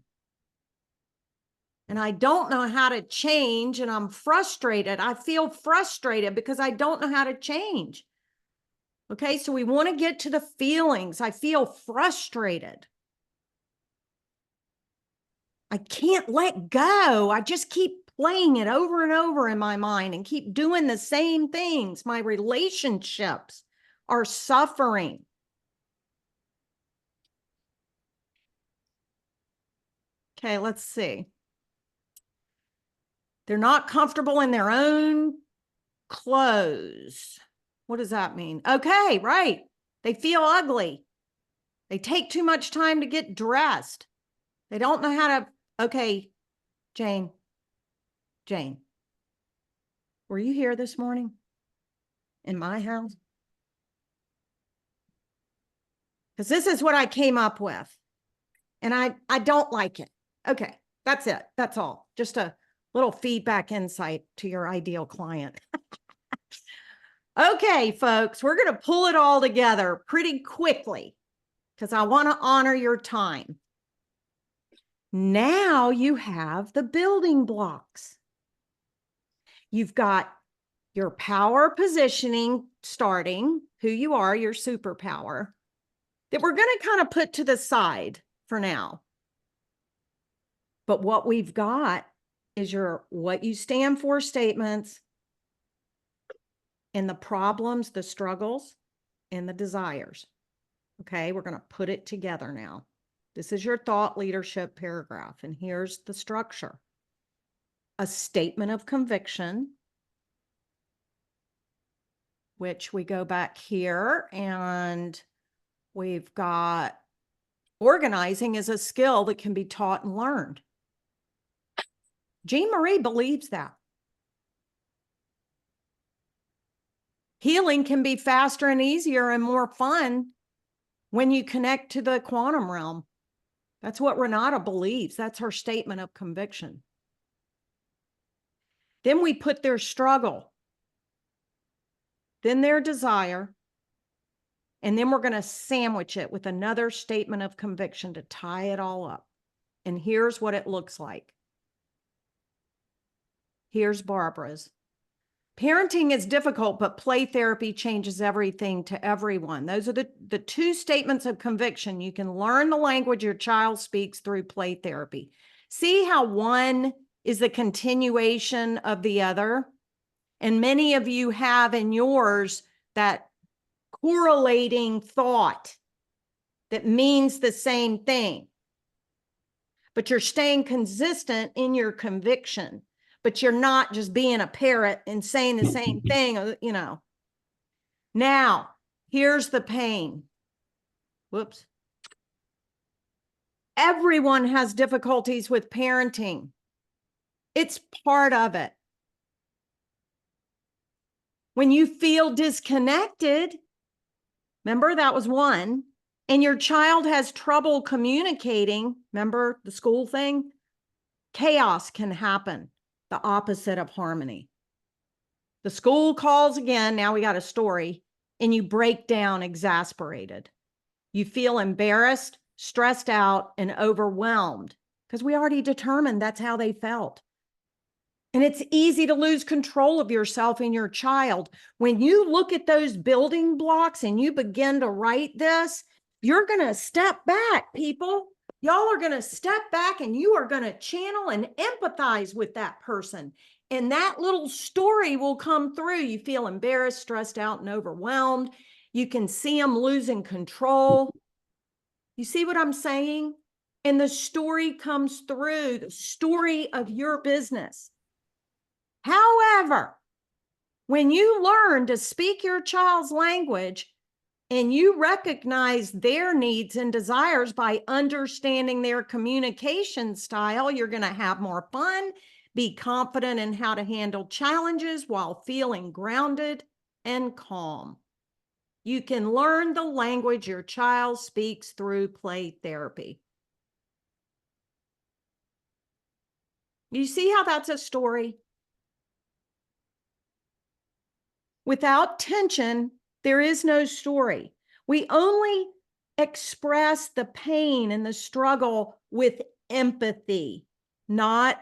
And I don't know how to change, and I'm frustrated. I feel frustrated because I don't know how to change. Okay, so we want to get to the feelings. I feel frustrated. I can't let go. I just keep playing it over and over in my mind and keep doing the same things. My relationships are suffering. Okay, let's see. They're not comfortable in their own clothes. What does that mean? Okay, right. They feel ugly. They take too much time to get dressed. They don't know how to, okay, Jane, were you here this morning in my house? Because this is what I came up with, and I don't like it. Okay, that's it. That's all. Just a little feedback insight to your ideal client. Okay, folks, we're going to pull it all together pretty quickly because I want to honor your time. Now you have the building blocks. You've got your power positioning starting, who you are, your superpower, that we're going to kind of put to the side for now. But what we've got is your what you stand for statements, and the problems, the struggles, and the desires. Okay, we're going to put it together now. This is your thought leadership paragraph, and here's the structure. A statement of conviction, which we go back here, and we've got organizing is a skill that can be taught and learned. Jean Marie believes that. Healing can be faster and easier and more fun when you connect to the quantum realm. That's what Renata believes. That's her statement of conviction. Then we put their struggle, then their desire, and then we're going to sandwich it with another statement of conviction to tie it all up. And here's what it looks like. Here's Barbara's. Parenting is difficult, but play therapy changes everything to everyone. Those are the two statements of conviction. You can learn the language your child speaks through play therapy. See how one is the continuation of the other? And many of you have in yours that correlating thought that means the same thing. But you're staying consistent in your conviction. But you're not just being a parrot and saying the same thing, you know. Now, here's the pain. Whoops. Everyone has difficulties with parenting. It's part of it. When you feel disconnected, remember that was one, and your child has trouble communicating, remember the school thing? Chaos can happen. The opposite of harmony. The school calls again. Now we got a story, and you break down exasperated. You feel embarrassed, stressed out, and overwhelmed because we already determined that's how they felt. And it's easy to lose control of yourself and your child. When you look at those building blocks and you begin to write this, you're going to step back, people. Y'all are going to step back and you are going to channel and empathize with that person. And that little story will come through. You feel embarrassed, stressed out, and overwhelmed. You can see them losing control. You see what I'm saying? And the story comes through, the story of your business. However, when you learn to speak your child's language, and you recognize their needs and desires by understanding their communication style, you're going to have more fun, be confident in how to handle challenges while feeling grounded and calm. You can learn the language your child speaks through play therapy. You see how that's a story? Without tension, there is no story. We only express the pain and the struggle with empathy, not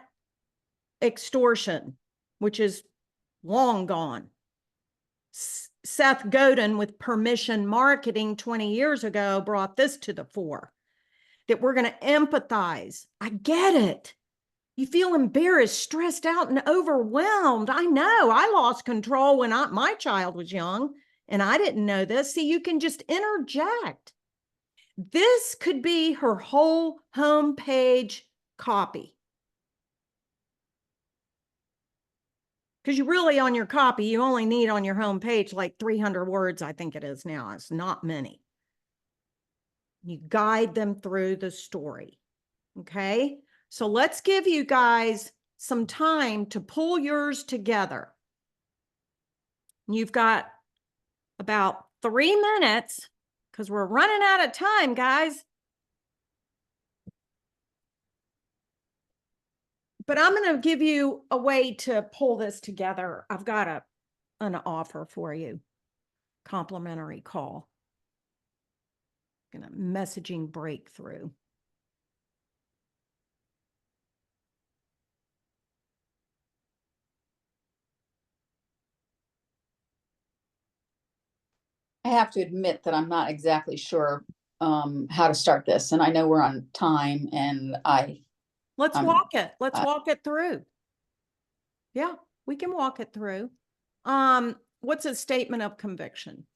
extortion, which is long gone. Seth Godin with permission marketing 20 years ago brought this to the fore, that we're going to empathize. I get it. You feel embarrassed, stressed out, and overwhelmed. I know. I lost control when my child was young, and I didn't know this. See, you can just interject. This could be her whole homepage copy. Because you really, on your copy, you only need on your homepage like 300 words, I think it is now. It's not many. You guide them through the story. Okay? So let's give you guys some time to pull yours together. You've got about 3 minutes because we're running out of time, guys. But I'm going to give you a way to pull this together. I've got an offer for you. Complimentary call. Gonna messaging breakthrough. I have to admit that I'm not exactly sure how to start this, and I know we're on time, and Let's walk it. Let's walk it through. Yeah, we can walk it through. What's a statement of conviction?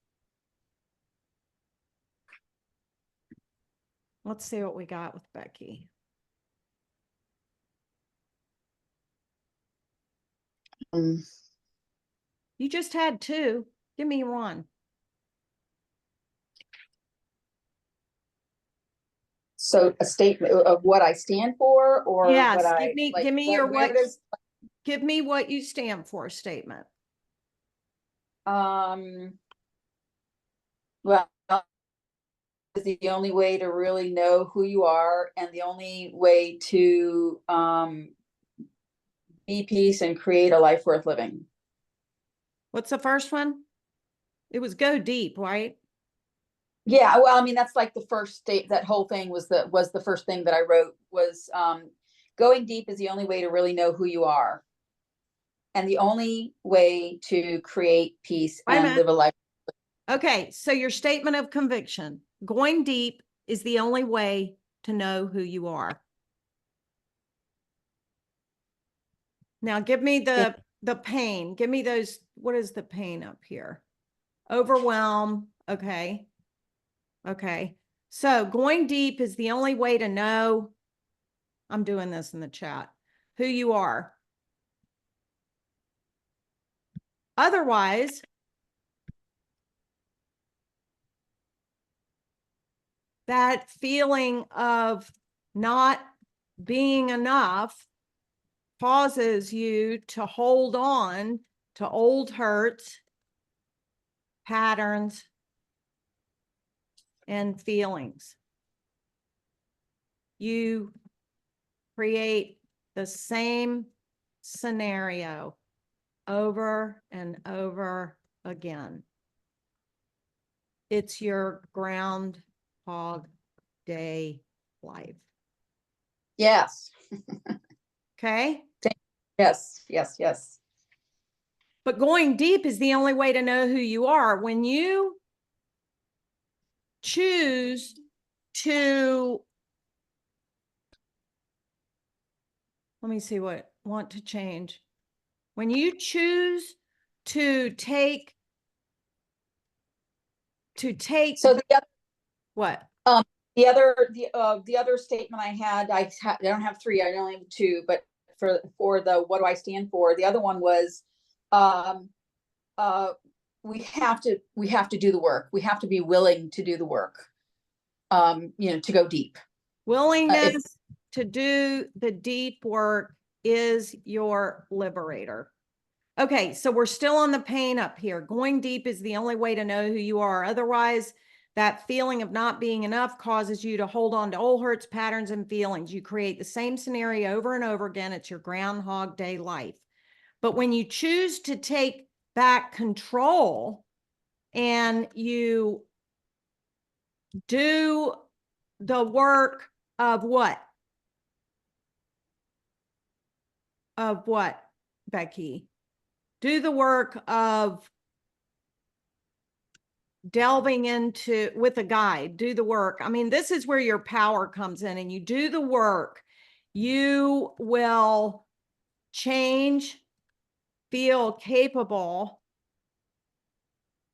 Let's see what we got with Becky. You just had 2. Give me 1. So a statement of what I stand for, or Yes, what I give me your what it is. Give me what you stand for statement. Well, is the only way to really know who you are, and the only way to be peace and create a life worth living. What's the first one? It was go deep, right? Yeah, well, I mean, that's like the first state. That whole thing was the first thing that I wrote was going deep is the only way to really know who you are, and the only way to create peace and live a life. Okay, so your statement of conviction, going deep is the only way to know who you are. Now give me the pain. Give me those. What is the pain up here? Overwhelm. Okay. Okay. So going deep is the only way to know, I'm doing this in the chat, who you are. Otherwise, that feeling of not being enough causes you to hold on to old hurts, patterns, and feelings. You create the same scenario over and over again. It's your Groundhog Day life. Yes. Okay? Yes, yes, yes. But going deep is the only way to know who you are. When you choose to, let me see what want to change. When you choose to take So the other, what? the other statement I had, I don't have 3, I only have 2, but for the what do I stand for, the other one was we have to do the work. We have to be willing to do the work, to go deep. Willingness to do the deep work is your liberator. Okay, so we're still on the pain up here. Going deep is the only way to know who you are. Otherwise, that feeling of not being enough causes you to hold on to old hurts, patterns, and feelings. You create the same scenario over and over again. It's your Groundhog Day life. But when you choose to take back control and you do the work of what? Of what, Becky? Do the work of delving into with a guide, do the work. I mean, this is where your power comes in, and you do the work. You will change, feel capable,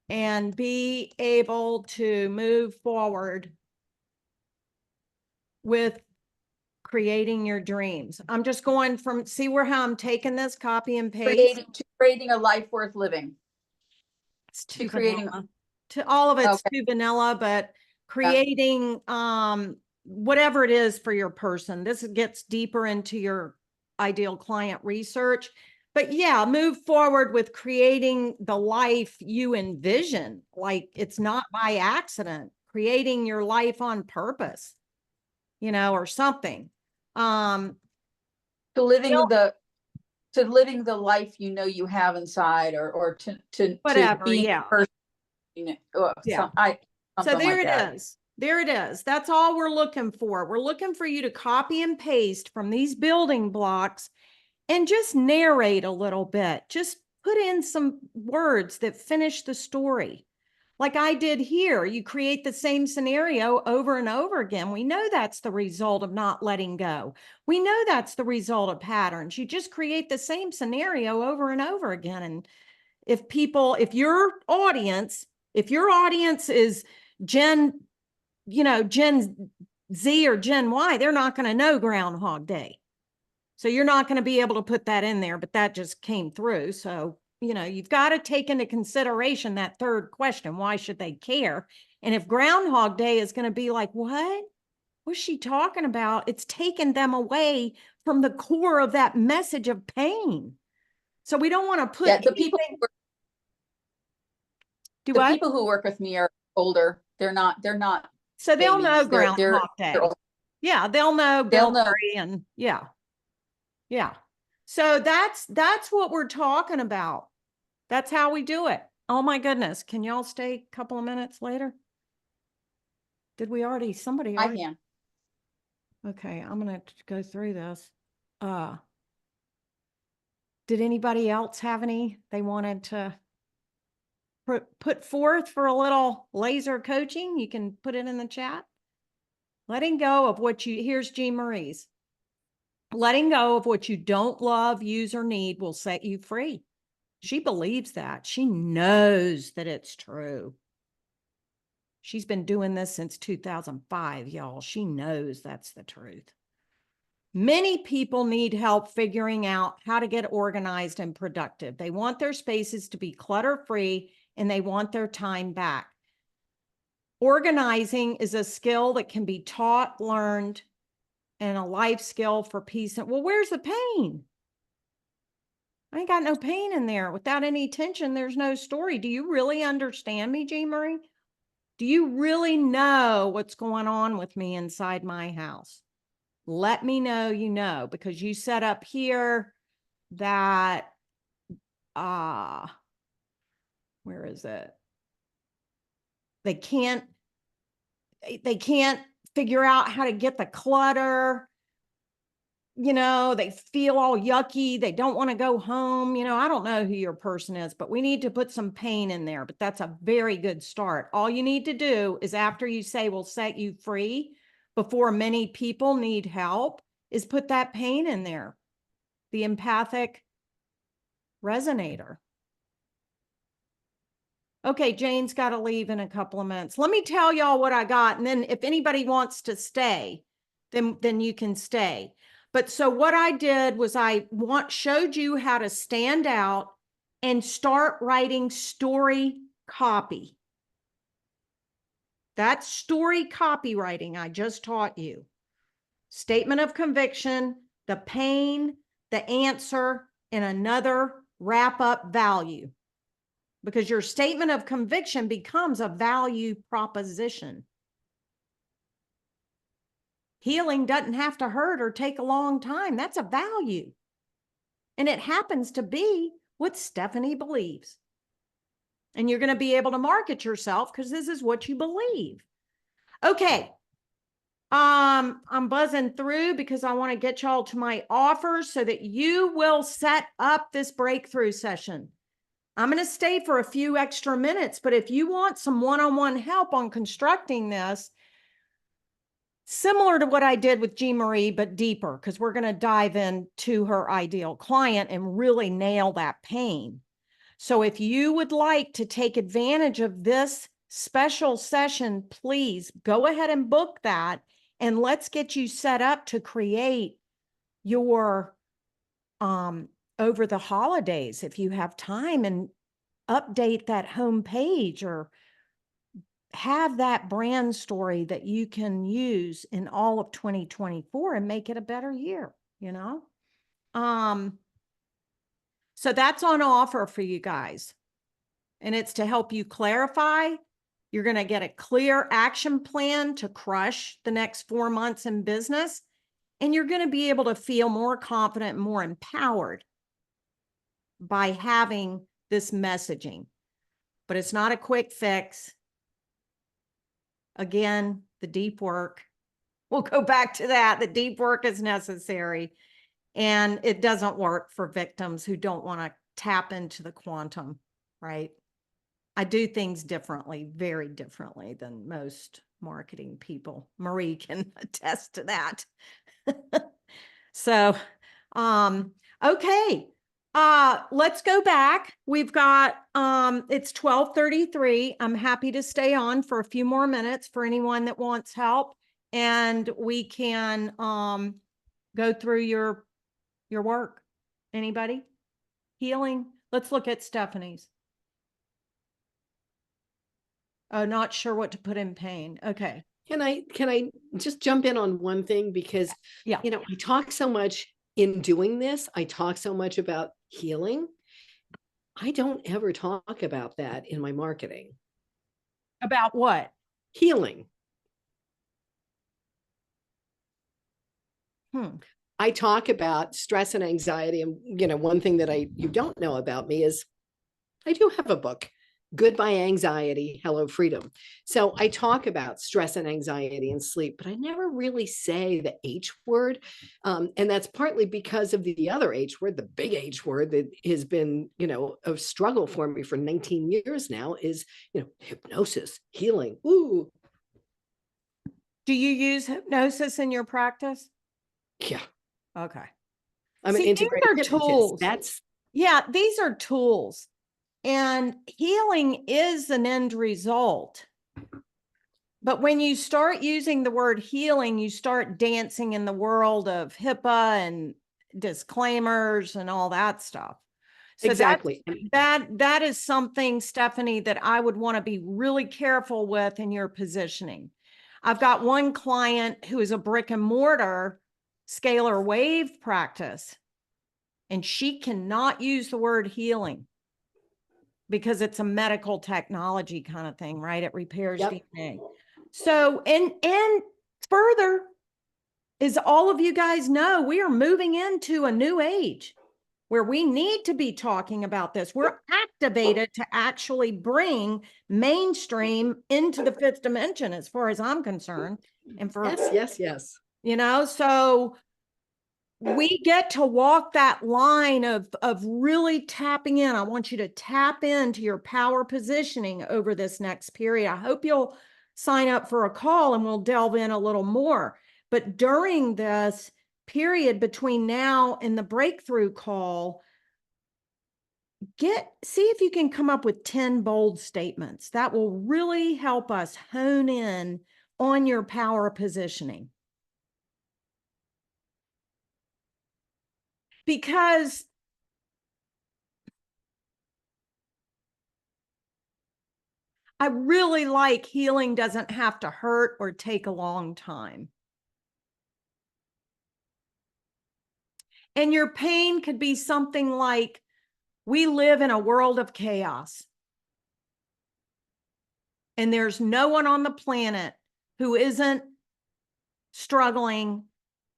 and be able to move forward with creating your dreams. I'm just going from, see how I'm taking this, copy and paste. Creating a life worth living. It's too creating vanilla. To all of it's Okay. too vanilla, but creating whatever it is for your person. This gets deeper into your ideal client research. But yeah, move forward with creating the life you envision. Like, it's not by accident, creating your life on purpose, you know, or something. to living the life you know you have inside, or to whatever, being yeah. a person, you know, Yeah. So something there like it that. is. There it is. That's all we're looking for. We're looking for you to copy and paste from these building blocks and just narrate a little bit. Just put in some words that finish the story. Like I did here, you create the same scenario over and over again. We know that's the result of not letting go. We know that's the result of patterns. You just create the same scenario over and over again. And if your audience is Gen Z or Gen Y, they're not going to know Groundhog Day. So you're not going to be able to put that in there, but that just came through. So, you've got to take into consideration that third question. Why should they care? And if Groundhog Day is going to be like, what's she talking about? It's taken them away from the core of that message of pain. So we don't want to put the people who work with me are older. They're not so they'll babies. know Groundhog Day. Yeah, they'll know Bill Murray, and yeah. So that's what we're talking about. That's how we do it. Oh my goodness. Can y'all stay a couple of minutes later? Did we already, somebody already? I can. Okay, I'm going to go through this. Did anybody else have any they wanted to put forth for a little laser coaching? You can put it in the chat. Letting go of here's Jean Marie's. Letting go of what you don't love, use, or need will set you free. She believes that. She knows that it's true. She's been doing this since 2005, y'all. She knows that's the truth. Many people need help figuring out how to get organized and productive. They want their spaces to be clutter-free, and they want their time back. Organizing is a skill that can be taught, learned, and a life skill for peace. Well, where's the pain? I ain't got no pain in there. Without any tension, there's no story. Do you really understand me, Jean Marie? Do you really know what's going on with me inside my house? Let me know you know, because you set up here that, where is it? They can't figure out how to get the clutter. They feel all yucky. They don't want to go home. I don't know who your person is, but we need to put some pain in there. But that's a very good start. All you need to do is, after you say we'll set you free, before many people need help, is put that pain in there. The empathic resonator. Okay, Jane's got to leave in a couple of minutes. Let me tell y'all what I got. And then if anybody wants to stay, then you can stay. But so what I did was showed you how to stand out and start writing story copy. That's story copywriting I just taught you. Statement of conviction, the pain, the answer, and another wrap up value, because your statement of conviction becomes a value proposition. Healing doesn't have to hurt or take a long time. That's a value. And it happens to be what Stephanie believes. And you're going to be able to market yourself because this is what you believe. Okay. I'm buzzing through because I want to get y'all to my offers so that you will set up this breakthrough session. I'm going to stay for a few extra minutes, but if you want some one-on-one help on constructing this, similar to what I did with Jean Marie, but deeper, because we're going to dive into her ideal client and really nail that pain. So if you would like to take advantage of this special session, please go ahead and book that. And let's get you set up to create your, over the holidays, if you have time, and update that homepage or have that brand story that you can use in all of 2024 and make it a better year, you know? So that's on offer for you guys. And it's to help you clarify. You're going to get a clear action plan to crush the next 4 months in business. And you're going to be able to feel more confident and more empowered by having this messaging. But it's not a quick fix. Again, the deep work. We'll go back to that. The deep work is necessary. And it doesn't work for victims who don't want to tap into the quantum, right? I do things differently, very differently than most marketing people. Marie can attest to that. So, okay. Let's go back. We've got, it's 12:33. I'm happy to stay on for a few more minutes for anyone that wants help, and we can, go through your work. Anybody? Healing? Let's look at Stephanie's. Oh, not sure what to put in pain. Okay. Can I just jump in on one thing? Because, Yeah. you know, I talk so much in doing this. I talk so much about healing. I don't ever talk about that in my marketing. About what? Healing. I talk about stress and anxiety. And, you know, one thing that you don't know about me is I do have a book, Goodbye Anxiety, Hello Freedom. So I talk about stress and anxiety and sleep, but I never really say the H word. And that's partly because of the other H word, the big H word that has been, you know, a struggle for me for 19 years now is, you know, hypnosis, healing. Ooh. Do you use hypnosis in your practice? Yeah. Okay. I'm an integrated hypnotist. Yeah, these are tools. And healing is an end result. But when you start using the word healing, you start dancing in the world of HIPAA and disclaimers and all that stuff. So exactly. That is something, Stephanie, that I would want to be really careful with in your positioning. I've got one client who is a brick and mortar scalar wave practice, and she cannot use the word healing, because it's a medical technology kind of thing, right? It repairs DNA. So, and further, as all of you guys know, we are moving into a new age where we need to be talking about this. We're activated to actually bring mainstream into the fifth dimension, as far as I'm concerned. And for, yes. You know, so we get to walk that line of really tapping in. I want you to tap into your power positioning over this next period. I hope you'll sign up for a call and we'll delve in a little more. But during this period between now and the breakthrough call, see if you can come up with 10 bold statements that will really help us hone in on your power positioning. Because I really like healing doesn't have to hurt or take a long time. And your pain could be something like We live in a world of chaos. And there's no one on the planet who isn't struggling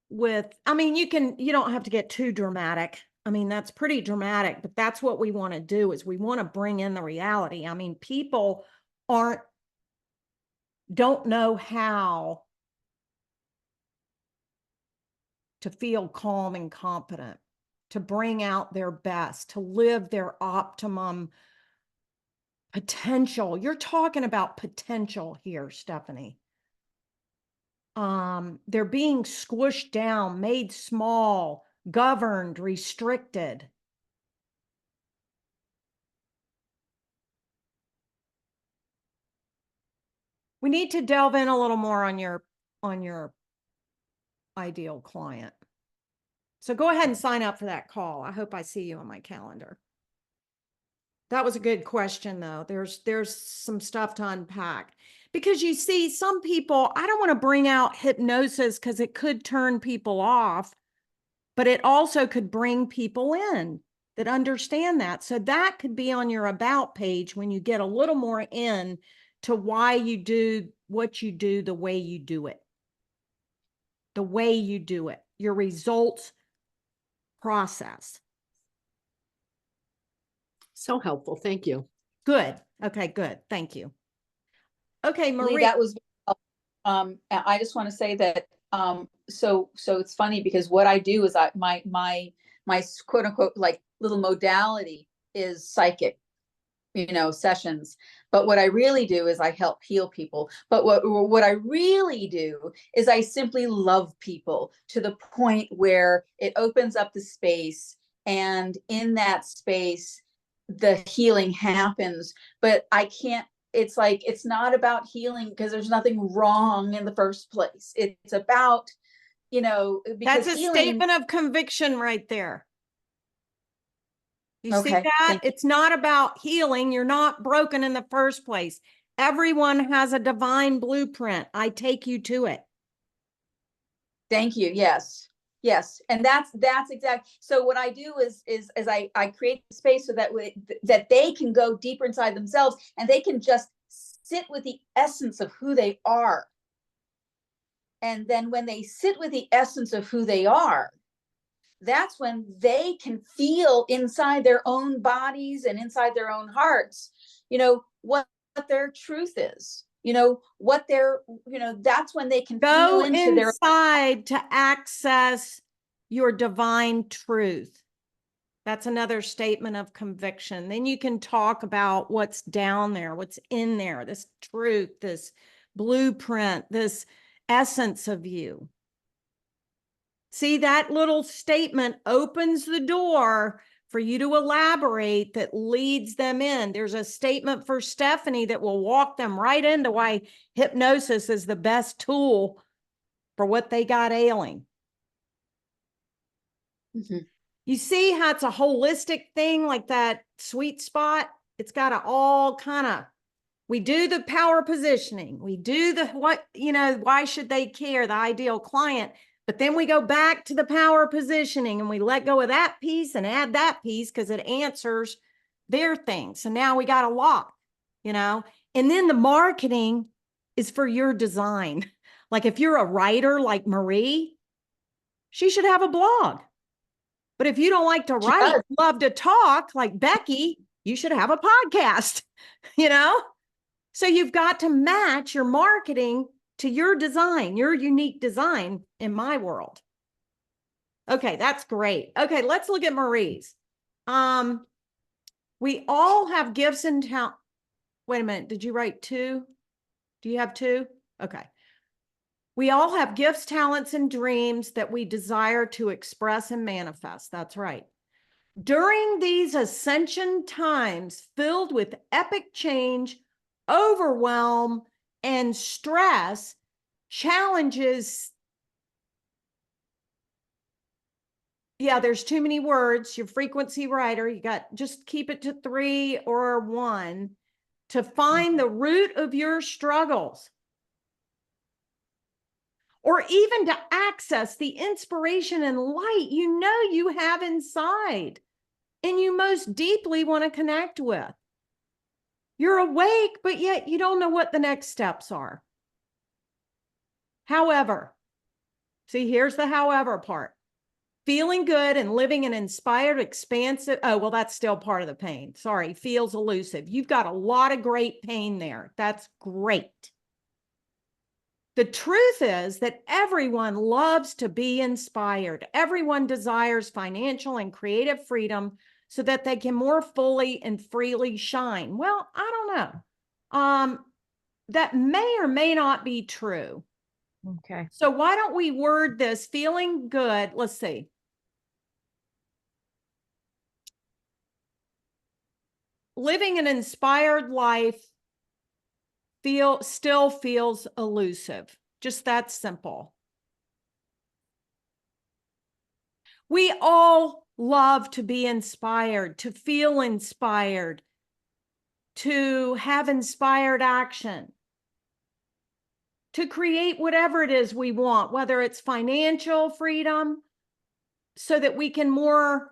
with, I mean, you don't have to get too dramatic. I mean, that's pretty dramatic, but that's what we want to do is we want to bring in the reality. I mean, people don't know how to feel calm and confident, to bring out their best, to live their optimum potential. You're talking about potential here, Stephanie. They're being squished down, made small, governed, restricted. We need to delve in a little more on your ideal client. So go ahead and sign up for that call. I hope I see you on my calendar. That was a good question, though. There's some stuff to unpack. Because you see, some people, I don't want to bring out hypnosis because it could turn people off, but it also could bring people in that understand that. So that could be on your about page when you get a little more in to why you do what you do the way you do it. The way you do it, your results process. So helpful. Thank you. Good. Okay, good. Thank you. Okay, Marie. Lee, that was, I just want to say that, so it's funny because what I do is my quote unquote, like little modality is psychic, sessions. But what I really do is I help heal people. But what I really do is I simply love people to the point where it opens up the space, and in that space, the healing happens. But I can't, it's like, it's not about healing because there's nothing wrong in the first place. It's about, because that's a healing, statement of conviction right there. You see okay, that? It's not about healing. You're not broken in the first place. Everyone has a divine blueprint. I take you to it. Thank you. Yes. Yes. And that's exactly. So what I do is I create the space so that they can go deeper inside themselves and they can just sit with the essence of who they are. And then when they sit with the essence of who they are, that's when they can feel inside their own bodies and inside their own hearts, what their truth is, what their, that's when they can Go feel into their inside to access your divine truth. That's another statement of conviction. Then you can talk about what's down there, what's in there, this truth, this blueprint, this essence of you. See, that little statement opens the door for you to elaborate that leads them in. There's a statement for Stephanie that will walk them right into why hypnosis is the best tool for what they got ailing. Mm-hmm. You see how it's a holistic thing, like that sweet spot? It's got to all kind of, we do the power positioning. We do the, why should they care? The ideal client. But then we go back to the power positioning and we let go of that piece and add that piece because it answers their thing. So now we got a lot, and then the marketing is for your design. Like if you're a writer like Marie, she should have a blog. But if you don't like to write, love to talk like Becky, you should have a podcast, So you've got to match your marketing to your design, your unique design in my world. Okay, that's great. Okay, let's look at Marie's. We all have gifts and talent. Wait a minute, did you write 2? Do you have 2? Okay. We all have gifts, talents, and dreams that we desire to express and manifest. That's right. During these ascension times filled with epic change, overwhelm, and stress, challenges. Yeah, there's too many words. Your frequency writer, just keep it to 3 or 1 to find the root of your struggles. Or even to access the inspiration and light you have inside. and you most deeply want to connect with. You're awake, but yet you don't know what the next steps are. However, see, here's the however part. Feeling good and living an inspired, expansive, oh, well, that's still part of the pain. Sorry, feels elusive. You've got a lot of great pain there. That's great. The truth is that everyone loves to be inspired. Everyone desires financial and creative freedom so that they can more fully and freely shine. Well, I don't know. That may or may not be true. Okay. So why don't we word this feeling good? Let's see. Living an inspired life still feels elusive. Just that simple. We all love to be inspired, to feel inspired, to have inspired action, to create whatever it is we want, whether it's financial freedom, so that we can more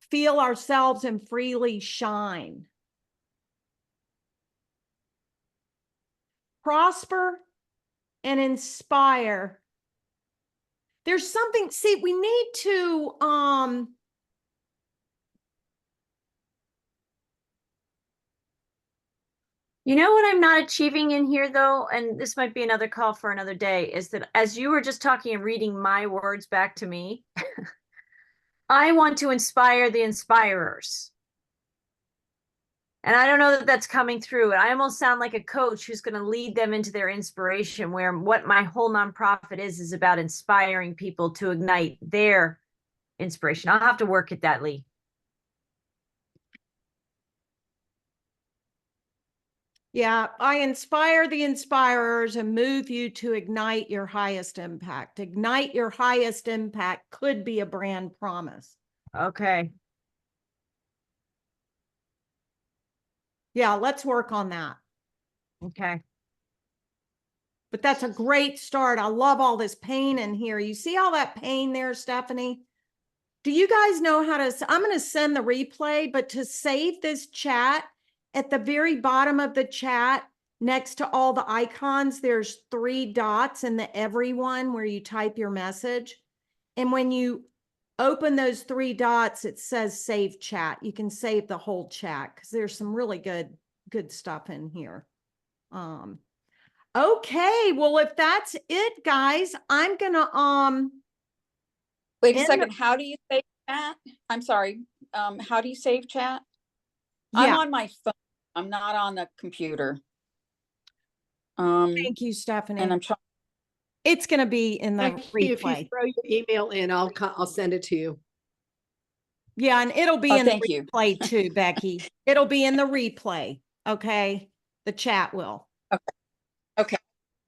feel ourselves and freely shine. Prosper and inspire. There's something, see, we need to, You know what I'm not achieving in here though, and this might be another call for another day, is that as you were just talking and reading my words back to me, I want to inspire the inspirers. And I don't know that that's coming through. And I almost sound like a coach who's going to lead them into their inspiration, where what my whole nonprofit is about inspiring people to ignite their inspiration. I'll have to work at that, Lee. yeah, I inspire the inspirers and move you to ignite your highest impact. Ignite your highest impact could be a brand promise. Okay. Yeah, let's work on that. Okay. But that's a great start. I love all this pain in here. You see all that pain there, Stephanie? Do you guys know how to, I'm going to send the replay, but to save this chat, at the very bottom of the chat, next to all the icons, there's 3 dots in the everyone where you type your message. And when you open those 3 dots, it says save chat. You can save the whole chat because there's some really good stuff in here. Okay, well, if that's it, guys, I'm gonna Wait a in second. How do you save chat? I'm sorry. How do you save chat? I'm yeah, on my phone. I'm not on the computer. thank you, Stephanie. And I'm trying. It's gonna be in the If you replay. throw your email in, I'll send it to you. Yeah, and it'll be Oh, in the thank you. replay too, Becky. It'll be in the replay. Okay, the chat will. Okay.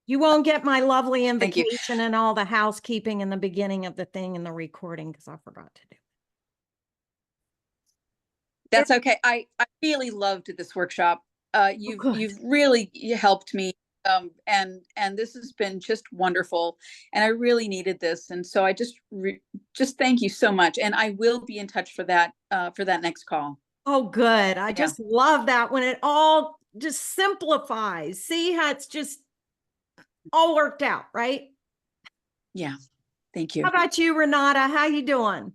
You won't get my lovely Thank you. invitation and all the housekeeping in the beginning of the thing in the recording because I forgot to do. That's okay. I really loved this workshop. Good. You've really helped me. And this has been just wonderful. And I really needed this. And so I just thank you so much. And I will be in touch for that next call. Oh, good. I just love that when it all just simplifies. See how it's just all worked out, right? Yeah. Thank you. How about you, Renata? How you doing?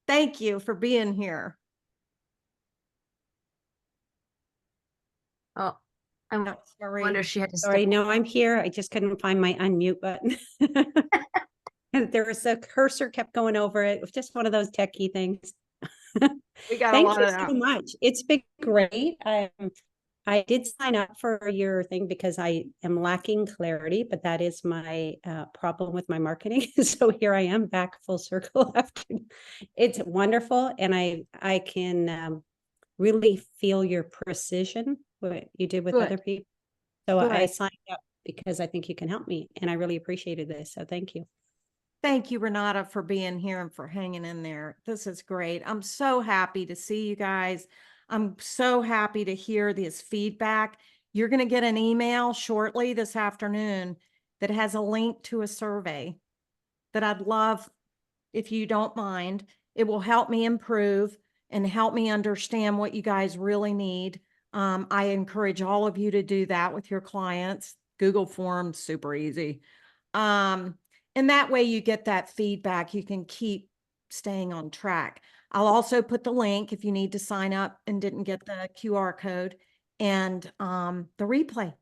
Thank you for being here. Oh, I Sorry. wonder if she had to Sorry, step. no, I'm here. I just couldn't find my unmute button. And there was a cursor kept going over it. It was just one of those techie things. We got a Thank lot you of so that. much. It's been great. I did sign up for your thing because I am lacking clarity, but that is my problem with my marketing. So here I am back full circle after. It's wonderful. And I can really feel your precision, what you did with Good. other people. So I Good. signed up because I think you can help me, and I really appreciated this. So thank you. Thank you, Renata, for being here and for hanging in there. This is great. I'm so happy to see you guys. I'm so happy to hear this feedback. You're going to get an email shortly this afternoon that has a link to a survey that I'd love, if you don't mind, It will help me improve and help me understand what you guys really need. I encourage all of you to do that with your clients. Google Forms, super easy. And that way you get that feedback. You can keep staying on track. I'll also put the link if you need to sign up and didn't get the QR code and the replay.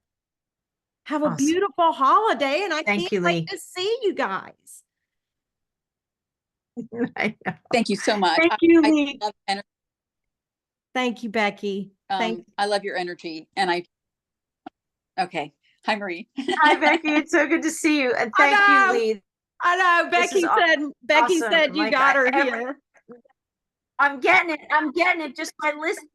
Have a Awesome. beautiful holiday, and I Thank can't you, wait Lee. to see you guys. I know. Thank you so much. Thank you, I Lee. love, Thank you, Becky. I love your energy, and okay. Hi, Marie. Hi, Becky. It's so good to see you. And I thank you, know. Lee. I know. This is Becky awesome. said you Like, got her every- here. I'm getting it. I'm getting it just by listening.